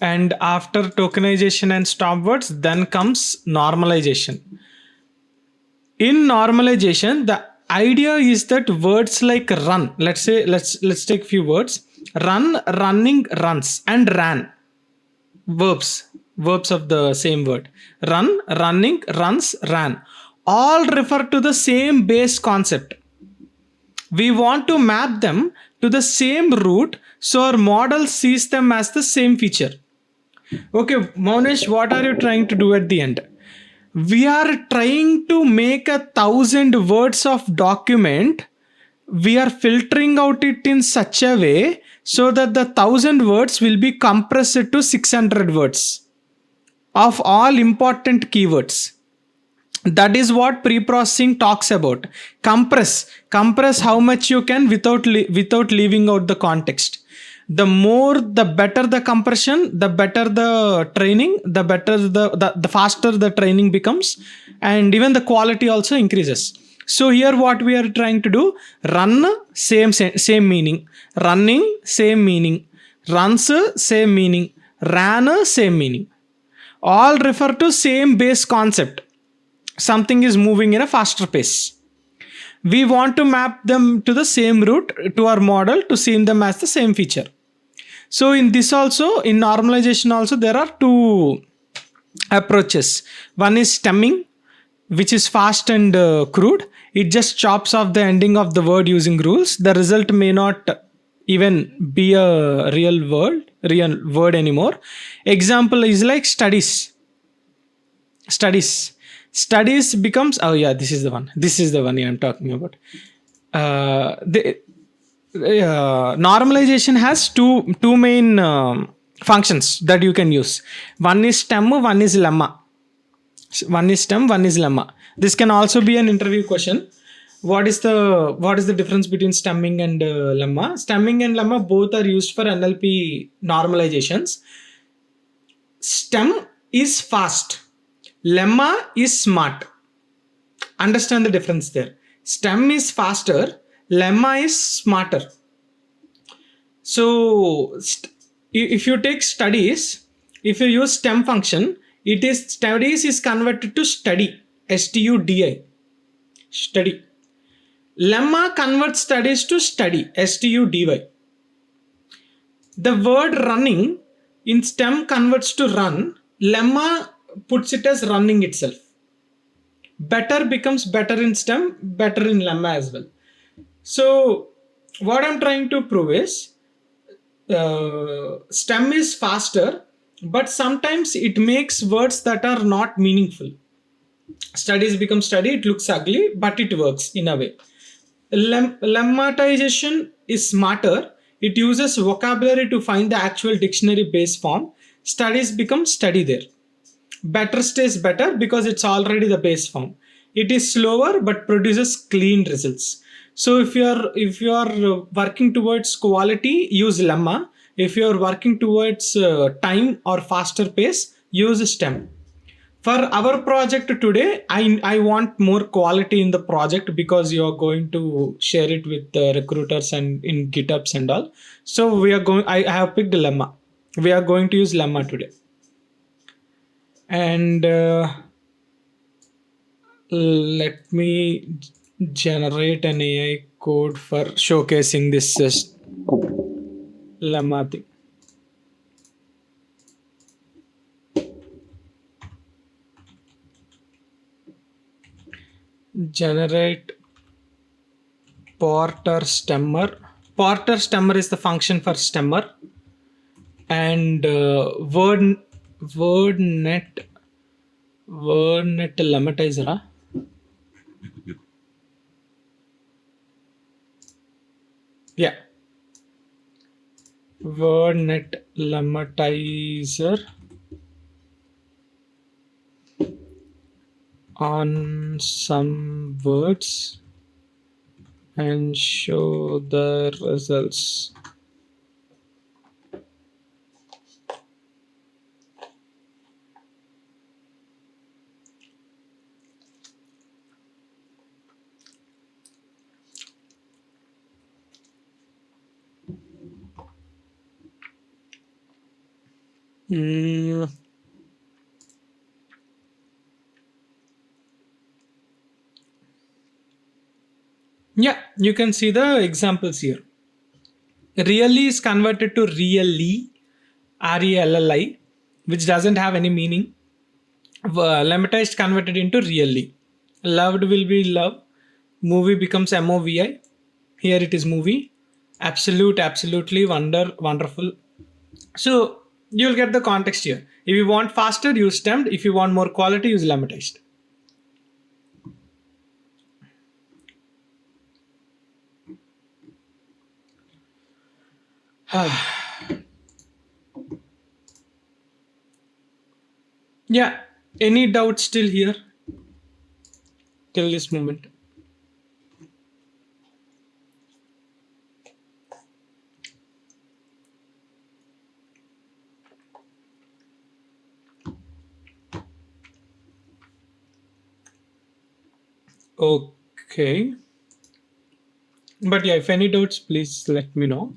And after tokenization and stop words, then comes normalization. In normalization, the idea is that words like run, let's take few words: run, running, runs, and ran. Verbs of the same word: run, running, runs, ran, all refer to the same base concept. We want to map them to the same root so our model sees them as the same feature. Okay, Monish, what are you trying to do at the end? We are trying to make 1,000 words of document. We are filtering out it in such a way so that the 1,000 words will be compressed to 600 words of all important keywords. That is what pre-processing talks about. Compress how much you can without leaving out the context. The more, the better the compression, the better the training, the better the faster the training becomes, and even the quality also increases. So here what we are trying to do: run, same meaning; running, same meaning; runs, same meaning; ran, same meaning. All refer to same base concept. Something is moving in a faster pace. We want to map them to the same route to our model to see them as the same feature. So in this also, in normalization also, there are two approaches. One is stemming, which is fast and crude. It just chops off the ending of the word using rules. The result may not even be a real word anymore. Example is like studies becomes, oh yeah, this is the one I'm talking about. The normalization has two main functions that you can use. One is stem, one is lemma. One is stem, one is lemma. This can also be an interview question. What is the difference between stemming and lemma? Stemming and lemma both are used for NLP normalizations. Stem is fast, lemma is smart. Understand the difference there. Stem is faster, lemma is smarter. So if you take studies, if you use stem function, it is studies is converted to study, studi, study. Lemma converts studies to study, study. The word running in stem converts to run, lemma puts it as running itself. Better becomes better in stem, better in lemma as well. So what I'm trying to prove is stem is faster, but sometimes it makes words that are not meaningful. Studies become study, it looks ugly, but it works in a way. Lemmatization is smarter. It uses vocabulary to find the actual dictionary base form. Studies become study there. Better stays better because it's already the base form. It is slower but produces clean results. So if you are working towards quality, use lemma. If you are working towards time or faster pace, use stem. For our project today, I want more quality in the project because you are going to share it with the recruiters and in GitHubs and all. So I have picked lemma. We are going to use lemma today. And let me generate an AI code for showcasing this lemma thing. Generate Porter stemmer. Porter stemmer is the function for stemmer. And wordnet lemmatizer. Yeah, wordnet lemmatizer on some words and show the results. Yeah, you can see the examples here. Really is converted to really, RELLI, which doesn't have any meaning. Lemmatized converted into really. Loved will be love. Movie becomes MOVI. Here it is movie. Absolutely wonderful. So you'll get the context here. If you want faster, use stemmed. If you want more quality, use lemmatized. Yeah. Any doubts still here till this moment? Okay. But yeah, if any doubts, please let me know.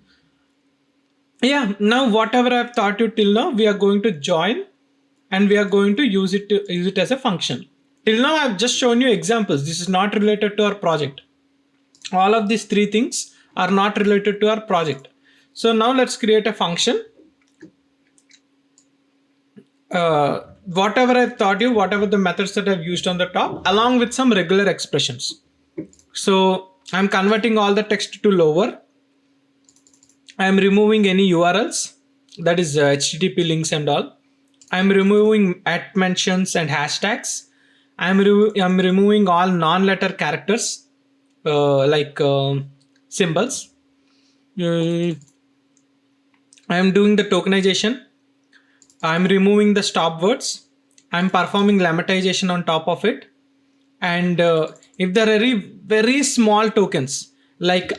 Yeah, now whatever I've taught you till now, we are going to join and we are going to use it as a function. Till now, I've just shown you examples. This is not related to our project. All of these three things are not related to our project. So now let's create a function. Whatever I've taught you, whatever the methods that I've used on the top, along with some regular expressions. So I'm converting all the text to lower. I'm removing any URLs, that is HTTP links and all. I'm removing at mentions and hashtags. I'm removing all non-letter characters like symbols. Mm, I'm doing the tokenization. I'm removing the stop words. I'm performing lemmatization on top of it. And if there are very small tokens like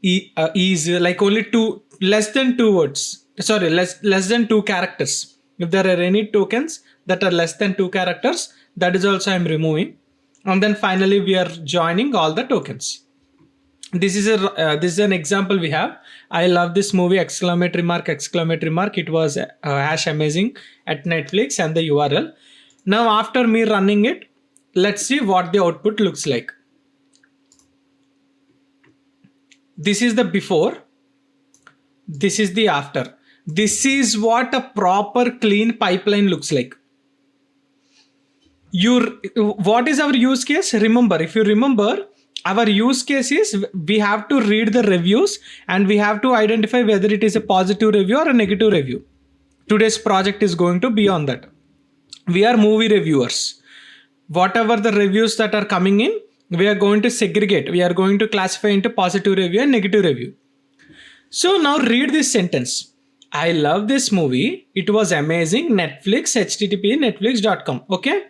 is like only two, less than two words, sorry, less than two characters. If there are any tokens that are less than two characters, that is also I'm removing. And then finally we are joining all the tokens. This is an example we have. I love this movie, exclamatory mark, exclamatory mark. It was hash amazing at Netflix and the URL. Now after me running it, let's see what the output looks like. This is the before, this is the after. This is what a proper clean pipeline looks like. Your What is our use case? Remember, if you remember, our use case is we have to read the reviews and we have to identify whether it is a positive review or a negative review. Today's project is going to be on that. We are movie reviewers. Whatever the reviews that are coming in, we are going to segregate, we are going to classify into positive review and negative review. So now read this sentence. I love this movie, it was amazing, Netflix, http netflix.com. Okay,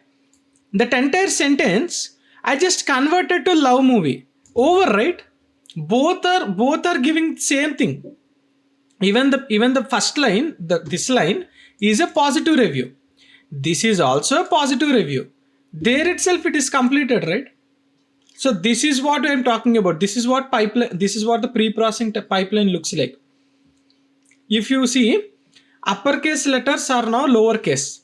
that entire sentence I just converted to love movie. Over, right? Both are giving same thing. Even the first line, this line is a positive review. This is also a positive review. There itself it is completed, right? So this is what I'm talking about. This is what pipeline. This is what the pre-processing pipeline looks like. If you see, uppercase letters are now lowercase.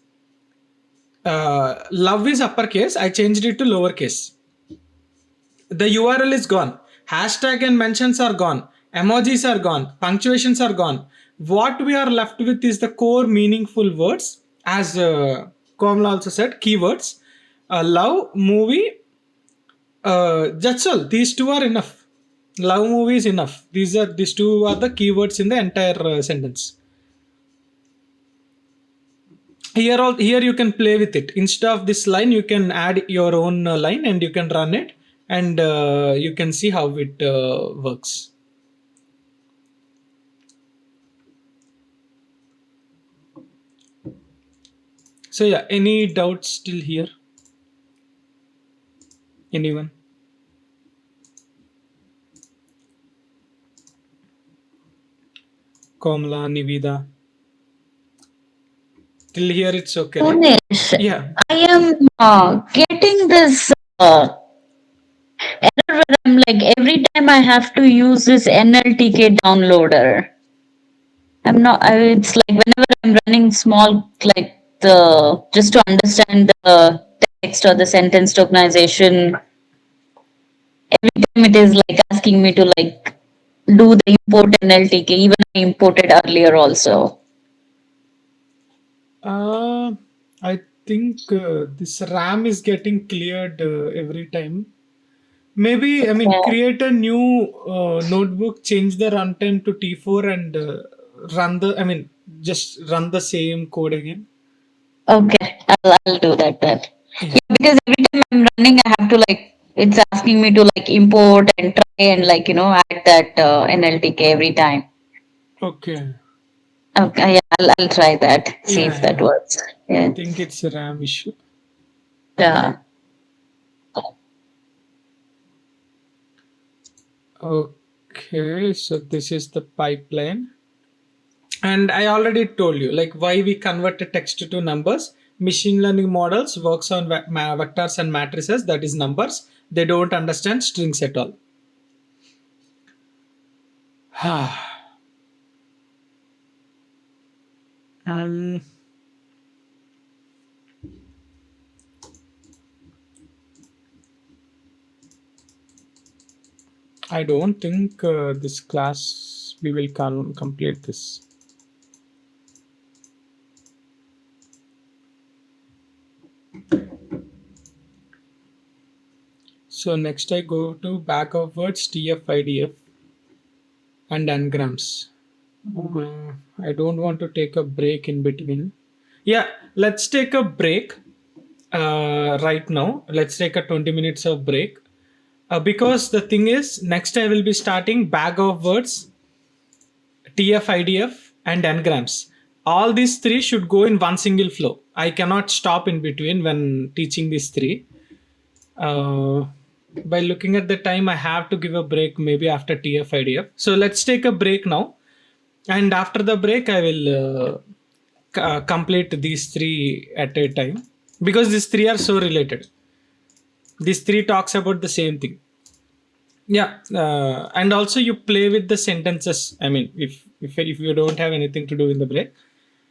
Love is uppercase. I changed it to lowercase. The URL is gone. Hashtag and mentions are gone. Emojis are gone. Punctuations are gone. What we are left with is the core meaningful words, as Komla also said, keywords. Love, movie, that's all. These two are enough. Love, movie is enough. These two are the keywords in the entire sentence. Here you can play with it. Instead of this line, you can add your own line and you can run it, and you can see how it works. So yeah, any doubts still here? Anyone? Komla, Nivida. Till here it's okay, right? Punish, Yeah. I am getting this error where I'm like, every time I have to use this NLTK downloader. I'm not, it's like whenever I'm running small, like just to understand the text or the sentence tokenization, every time it is like asking me to like do the import NLTK. Even I imported earlier also. I think this RAM is getting cleared every time. Maybe, I mean, Yeah. create a new notebook, change the runtime to T4 and I mean, just run the same code again. Okay, I'll do that then. Yeah. Yeah, because every time I'm running, I have to like, it's asking me to like import and try and like, add that NLTK every time. Okay. Okay, yeah, I'll try that, see Yeah, if that yeah. works. I Yeah. think it's a RAM issue. Yeah. Okay, so this is the pipeline. And I already told you like why we convert the text to numbers. Machine learning models works on vectors and matrices, that is numbers. They don't understand strings at all. um, I don't think this class we will complete this. So next I go to back of words TF-IDF and n-grams. I don't want to take a break in between. Yeah, let's take a break right now. Let's take a 20 minutes of break. Because the thing is, next I will be starting bag of words, TF-IDF, and n-grams. All these three should go in one single flow. I cannot stop in between when teaching these three. Uh, by looking at the time, I have to give a break maybe after TF-IDF. So let's take a break now. And after the break, I will complete these three at a time because these three are so related. These three talks about the same thing. Yeah, and also you play with the sentences. I mean, if you don't have anything to do in the break,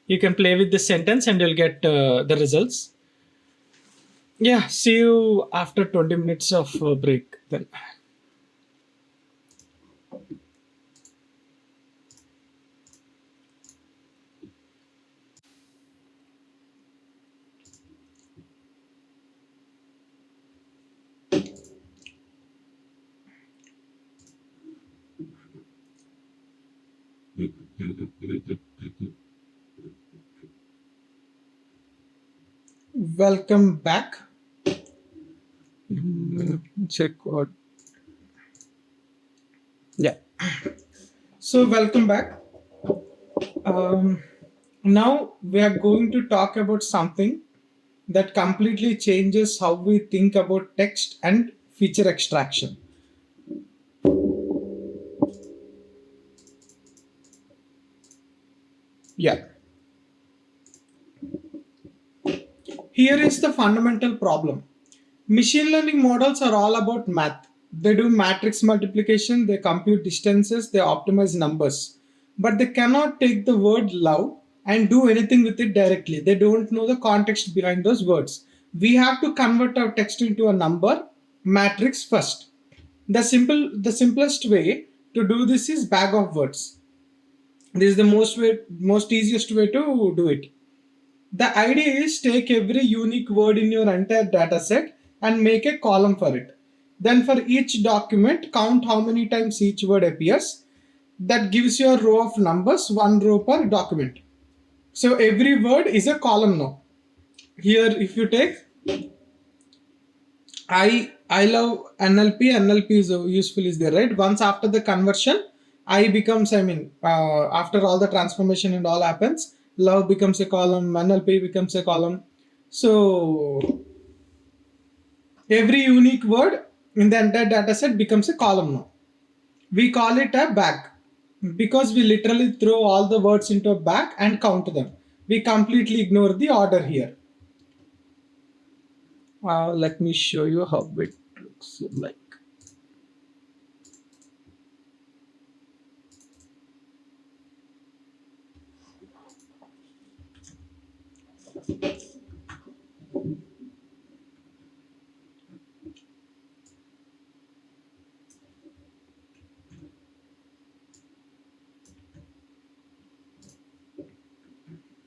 you can play with the sentence and you'll get the results. Yeah, see you after 20 minutes of break then. Welcome back. Check what. Yeah. So welcome back. Um, Now we are going to talk about something that completely changes how we think about text and feature extraction. Yeah. Here is the fundamental problem. Machine learning models are all about math. They do matrix multiplication, they compute distances, they optimize numbers. But they cannot take the word love and do anything with it directly. They don't know the context behind those words. We have to convert our text into a number matrix first. The simplest way to do this is bag of words. This is the most easiest way to do it. The idea is take every unique word in your entire data set and make a column for it. Then for each document, count how many times each word appears. That gives you a row of numbers, one row per document. So every word is a column now. Here, if you take I love NLP. NLP is useful is there, right? Once after the conversion, I becomes, I mean, after all the transformation and all happens, love becomes a column, NLP becomes a column. So every unique word in the entire data set becomes a column now. We call it a bag because we literally throw all the words into a bag and count them. We completely ignore the order here. Let me show you how it looks like.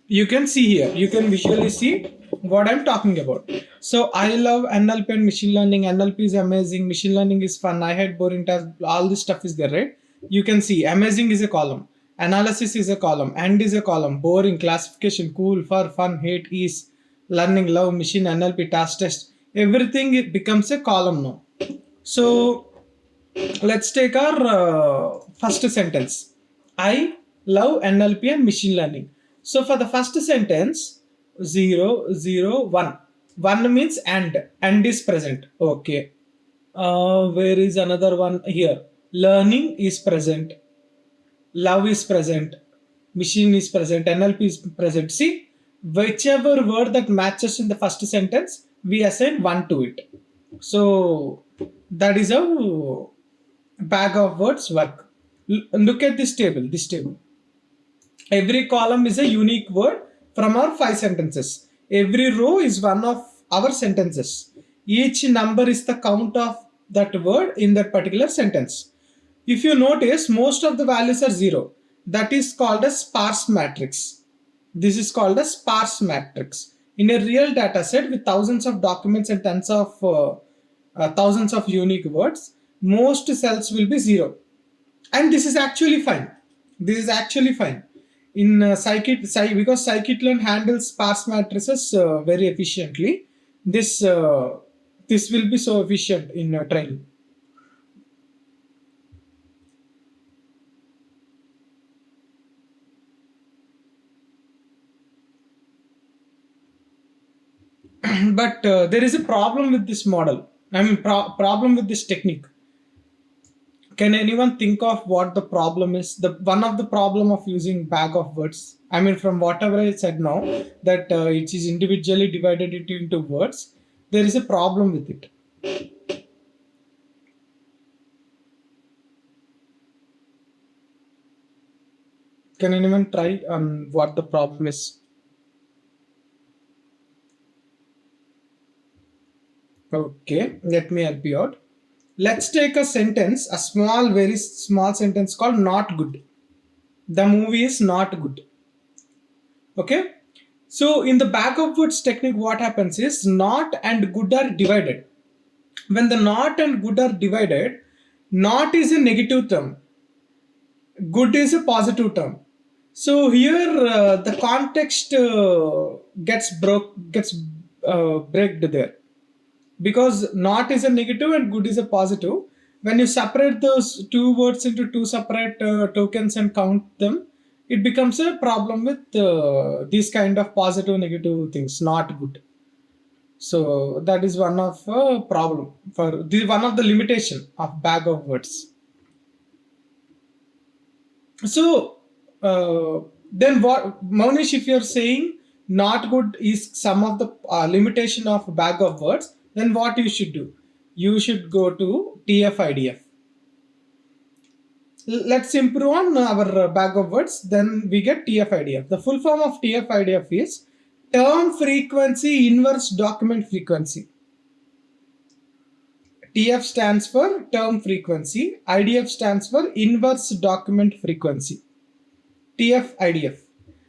You can see here, you can visually see what I'm talking about. So I love NLP and machine learning. NLP is amazing. Machine learning is fun. I had boring tasks. All this stuff is there, right? You can see amazing is a column. Analysis is a column. And is a column. Boring, classification, cool, fun, hate, ease, learning, love, machine, NLP, task test. Everything it becomes a column now. So let's take our first sentence. I love NLP and machine learning. So for the first sentence, 0, 0, 1. 1 means and is present. Okay. Where is another one here? Learning is present. Love is present. Machine is present. NLP is present. See, whichever word that matches in the first sentence, we assign 1 to it. So that is how bag of words work. Look at this table. Every column is a unique word from our 5 sentences. Every row is one of our sentences. Each number is the count of that word in that particular sentence. If you notice, most of the values are 0. That is called a sparse matrix. This is called a sparse matrix. In a real data set with thousands of documents and tens of thousands of unique words, most cells will be 0. And this is actually fine. In because scikit-learn handles sparse matrices very efficiently. This will be so efficient in training. But there is a problem with this model. I mean, problem with this technique. Can anyone think of what the problem is? The one of the problem of using bag of words. I mean, from whatever I said now, that it is individually divided into words. There is a problem with it. Can anyone try on what the problem is? Okay, let me help you out. Let's take a sentence, a small, very small sentence called not good. The movie is not good. Okay. So in the bag of words technique, what happens is not and good are divided. When the not and good are divided, not is a negative term, good is a positive term. So here the context gets breaked there, because not is a negative and good is a positive. When you separate those two words into two separate tokens and count them, it becomes a problem with these kind of positive negative things, not good. So that is one of problem for the one of the limitation of bag of words. So then what, Monish, if you're saying not good is some of the limitation of bag of words, then what you should do? You should go to TF-IDF. Let's improve on our bag of words. Then we get TF-IDF. The full form of TF-IDF is term frequency inverse document frequency. TF stands for term frequency. IDF stands for inverse document frequency. TF-IDF.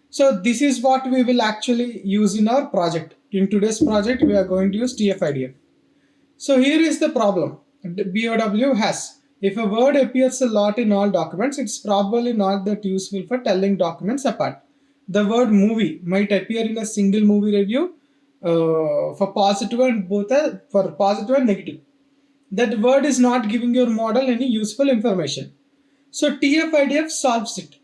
So this is what we will actually use in our project. In today's project, we are going to use TF-IDF. So here is the problem. BOW has, if a word appears a lot in all documents, it's probably not that useful for telling documents apart. The word movie might appear in a single movie review for positive and for positive and negative. That word is not giving your model any useful information. So TF-IDF solves it.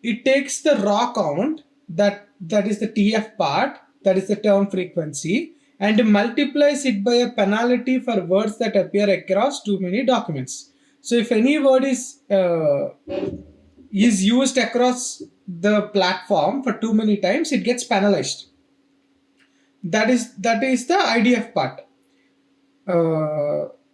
It takes the raw count, that is the TF part, that is the term frequency, and multiplies it by a penalty for words that appear across too many documents. So if any word is used across the platform for too many times, it gets penalized. That is the IDF part.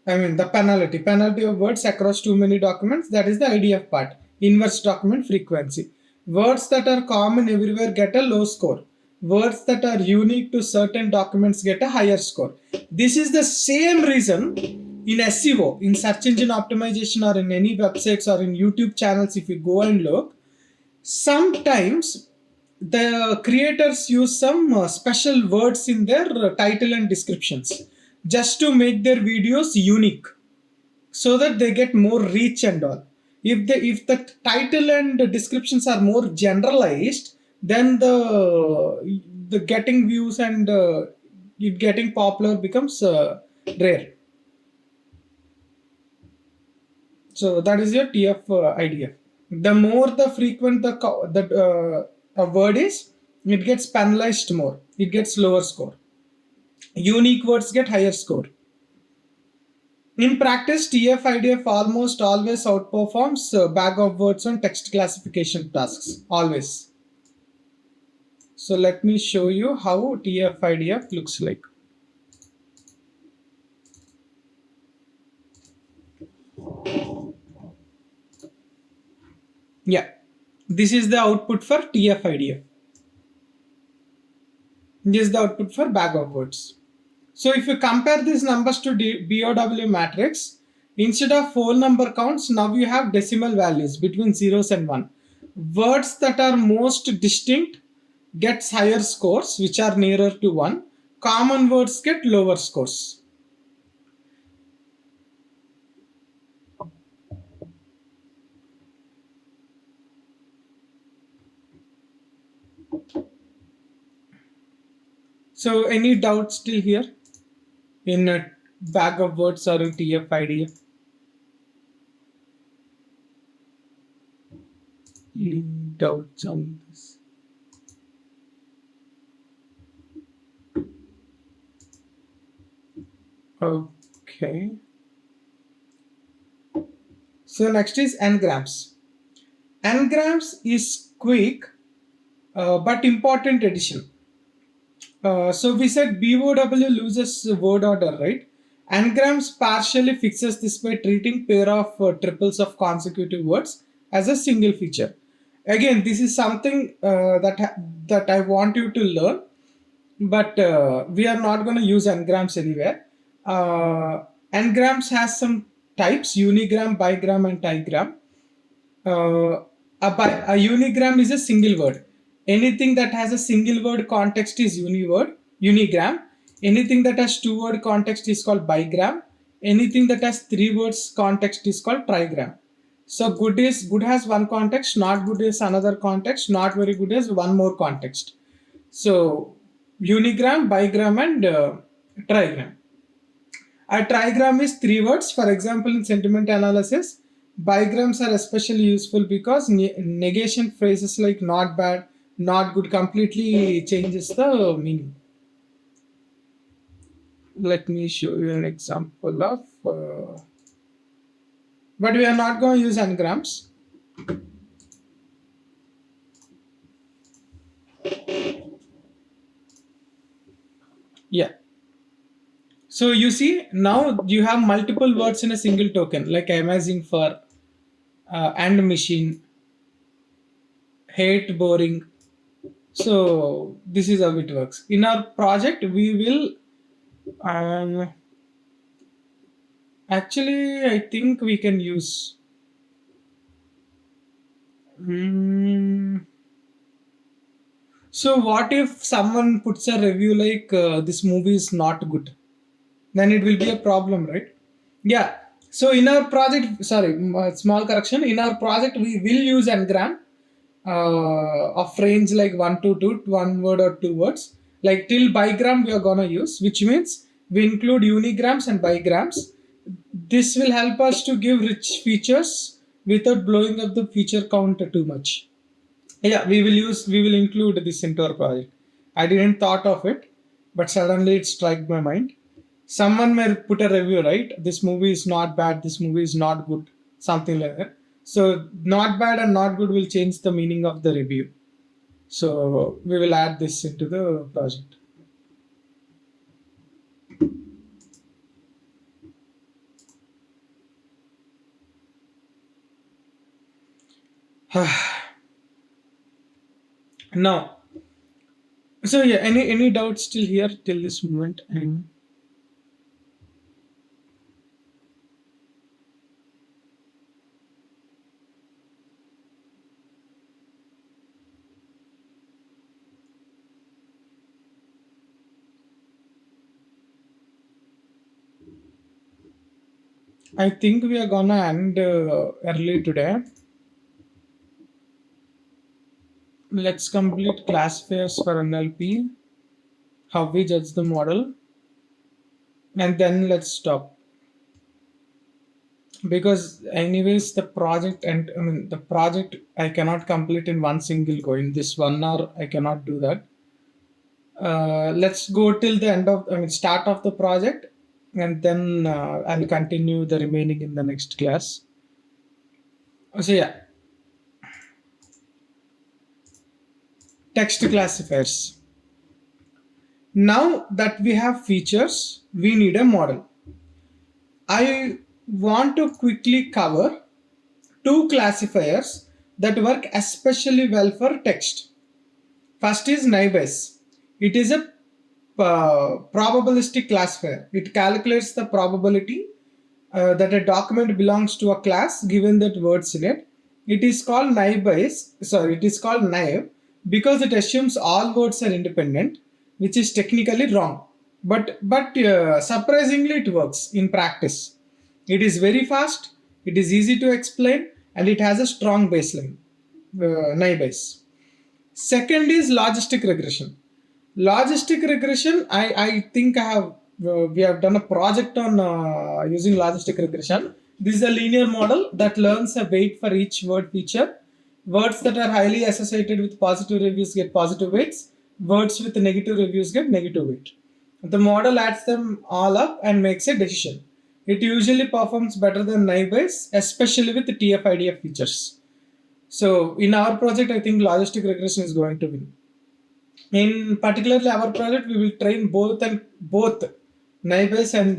I mean the penalty of words across too many documents, that is the IDF part, inverse document frequency. Words that are common everywhere get a low score. Words that are unique to certain documents get a higher score. This is the same reason in SEO, in search engine optimization, or in any websites or in YouTube channels, if you go and look, sometimes the creators use some special words in their title and descriptions just to make their videos unique, so that they get more reach and all. If the title and the descriptions are more generalized, then the getting views and it getting popular becomes rare. So that is your TF-IDF. The more the frequent a word is, it gets penalized more. It gets lower score. Unique words get higher score. In practice, TF-IDF almost always outperforms bag of words on text classification tasks. Always. So let me show you how TF-IDF looks like. Yeah. This is the output for TF-IDF. This is the output for bag of words. So if you compare these numbers to BOW matrix, instead of whole number counts, now you have decimal values between zeros and one. Words that are most distinct gets higher scores, which are nearer to one. Common words get lower scores. So any doubts still here in a bag of words or in TF-IDF? Any doubts on this? Okay. So next is n-grams. N-grams is quick but important addition. So we said BOW loses word order, right? N-grams partially fixes this by treating pair of triples of consecutive words as a single feature. Again, this is something that I want you to learn, but we are not going to use n-grams anywhere. N-grams has some types: unigram, bigram, and trigram. A unigram is a single word. Anything that has a single word context is unigram. Anything that has two word context is called bigram. Anything that has three words context is called trigram. So good has one context, not good is another context, not very good is one more context. So unigram, bigram, and trigram. A trigram is three words. For example, in sentiment analysis, bigrams are especially useful because negation phrases like not bad, not good completely changes the meaning. Let me show you an example of, but we are not going to use n-grams. Yeah. So you see, now you have multiple words in a single token, like amazing for, and machine, hate, boring. So this is how it works. In our project, we will actually, I think we can use. Hmm. So what if someone puts a review like this movie is not good? Then it will be a problem, right? Yeah. So in our project, sorry, small correction. In our project, we will use ngram of range like 1 to 2, one word or two words. Like till bigram we are gonna use, which means we include unigrams and bigrams. This will help us to give rich features without blowing up the feature count too much. Yeah, we will include this into our project. I didn't thought of it, but suddenly it struck my mind. Someone may put a review, right? This movie is not bad, this movie is not good, something like that. So not bad and not good will change the meaning of the review. So we will add this into the project. Now, so yeah, any doubts still here till this moment? And I think we are gonna end early today. Let's complete classifiers for NLP, how we judge the model, and then let's stop. Because anyways, the project I cannot complete in one single go. In this 1 hour, I cannot do that. Let's go till the end of, start of the project, and then I'll continue the remaining in the next class. So yeah, text classifiers. Now that we have features, we need a model. I want to quickly cover two classifiers that work especially well for text. First is naive. It is a probabilistic classifier. It calculates the probability that a document belongs to a class given that words in it. It is called it is called naive because it assumes all words are independent, which is technically wrong. But surprisingly, it works in practice. It is very fast. It is easy to explain, and it has a strong baseline. Naive. Second is logistic regression. Logistic regression, I think we have done a project on using logistic regression. This is a linear model that learns a weight for each word feature. Words that are highly associated with positive reviews get positive weights. Words with negative reviews get negative weight. The model adds them all up and makes a decision. It usually performs better than naive, especially with the TF-IDF features. So in our project, I think logistic regression is going to win. In particularly our project, we will train both naive and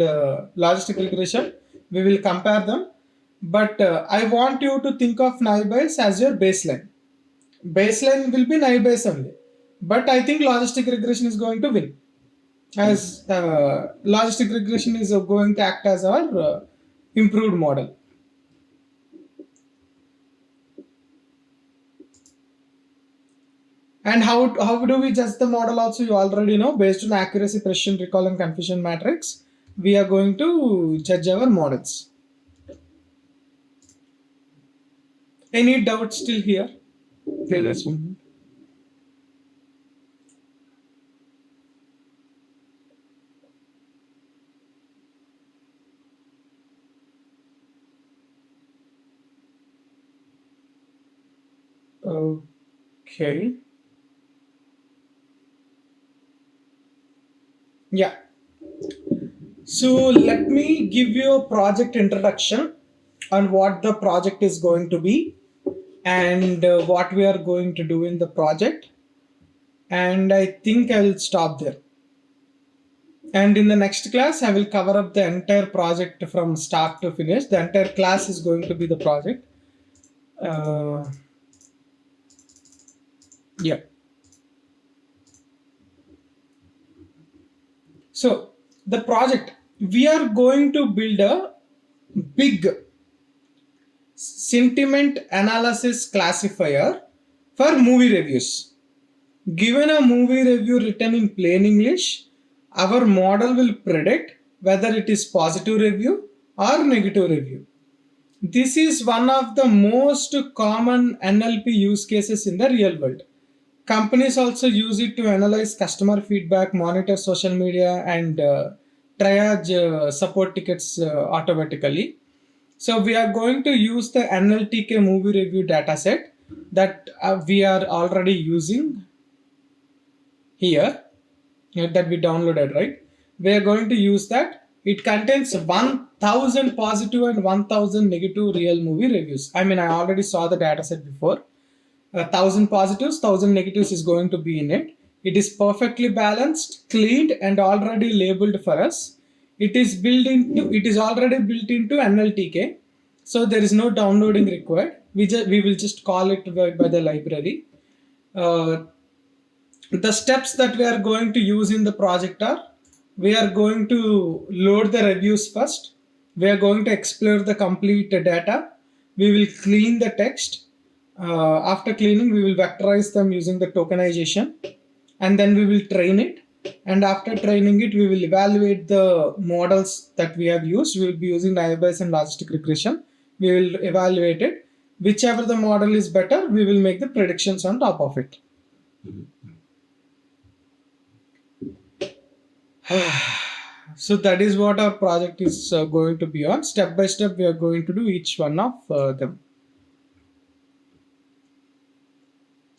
logistic regression. We will compare them, but I want you to think of naive as your baseline. Baseline will be naive only, but I think logistic regression is going to win, as logistic regression is going to act as our improved model. And how do we judge the model also? You already know, based on accuracy, precision, recall, and confusion matrix, we are going to judge our models. Any doubts still here? Okay, let's move. Okay. Yeah. So let me give you a project introduction on what the project is going to be and what we are going to do in the project. And I think I will stop there. And in the next class, I will cover up the entire project from start to finish. The entire class is going to be the project. Uh, yeah. So the project, we are going to build a big sentiment analysis classifier for movie reviews. Given a movie review written in plain English, our model will predict whether it is positive review or negative review. This is one of the most common NLP use cases in the real world. Companies also use it to analyze customer feedback, monitor social media, and triage support tickets automatically. So we are going to use the NLTK movie review dataset that we are already using here, that we downloaded, right? We are going to use that. It contains 1000 positive and 1000 negative real movie reviews. I already saw the dataset before. 1000 positives, 1000 negatives is going to be in it. It is perfectly balanced, cleaned, and already labeled for us. It is already built into NLTK, so there is no downloading required. We will just call it by the library. Uh, the steps that we are going to use in the project are: we are going to load the reviews first. We are going to explore the complete data. We will clean the text. After cleaning, we will vectorize them using the tokenization, and then we will train it. And after training it, we will evaluate the models that we have used. We will be using naive and logistic regression. We will evaluate it. Whichever the model is better, we will make the predictions on top of it. So that is what our project is going to be on. Step by step, we are going to do each one of them.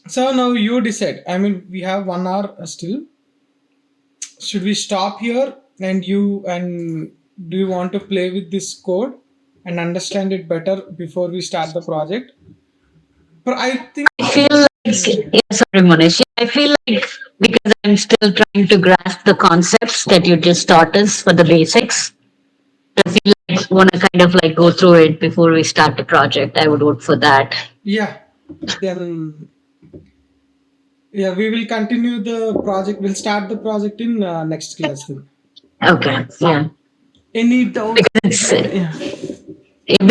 So now you decide. I mean, we have 1 hour still. Should we stop here and do you want to play with this code and understand it better before we start the project? But I think I feel like, yeah, sorry, Manish. I feel like because I'm still trying to grasp the concepts that you just taught us for the basics, I feel like want to kind of like go through it before we start the project. I would vote for that. yeah, then yeah, we will continue the project. We'll start the project in next class then. Okay, yeah. Any doubts? Because it's Yeah.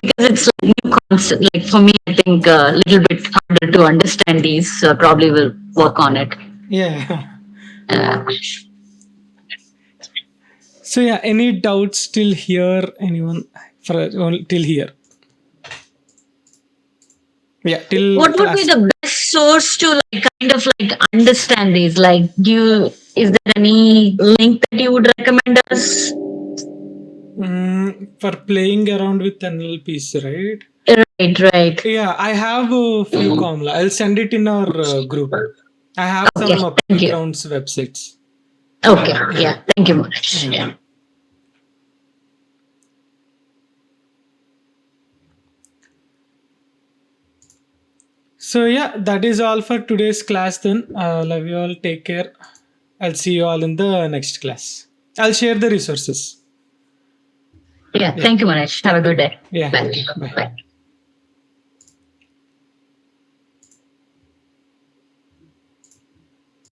because it's like new concept. Like for me, I think a little bit harder to understand these. So probably will work on it. Yeah. Uh, So yeah, any doubts till here? Anyone for till here? Yeah, till what would be class. the best source to like kind of like understand these? Like, is there any link that you would recommend us? For playing around with NLPs, right? Right, right. Yeah, I have a few Kamla. I'll send it in our group. I have Okay, some thank you. playgrounds websites. Okay, yeah, thank you much. Yeah. So yeah, that is all for today's class then. Love you all. Take care. I'll see you all in the next class. I'll share the resources. Yeah, Yeah. thank you, Manish. Have a good day. Yeah. Bye. Bye. Bye.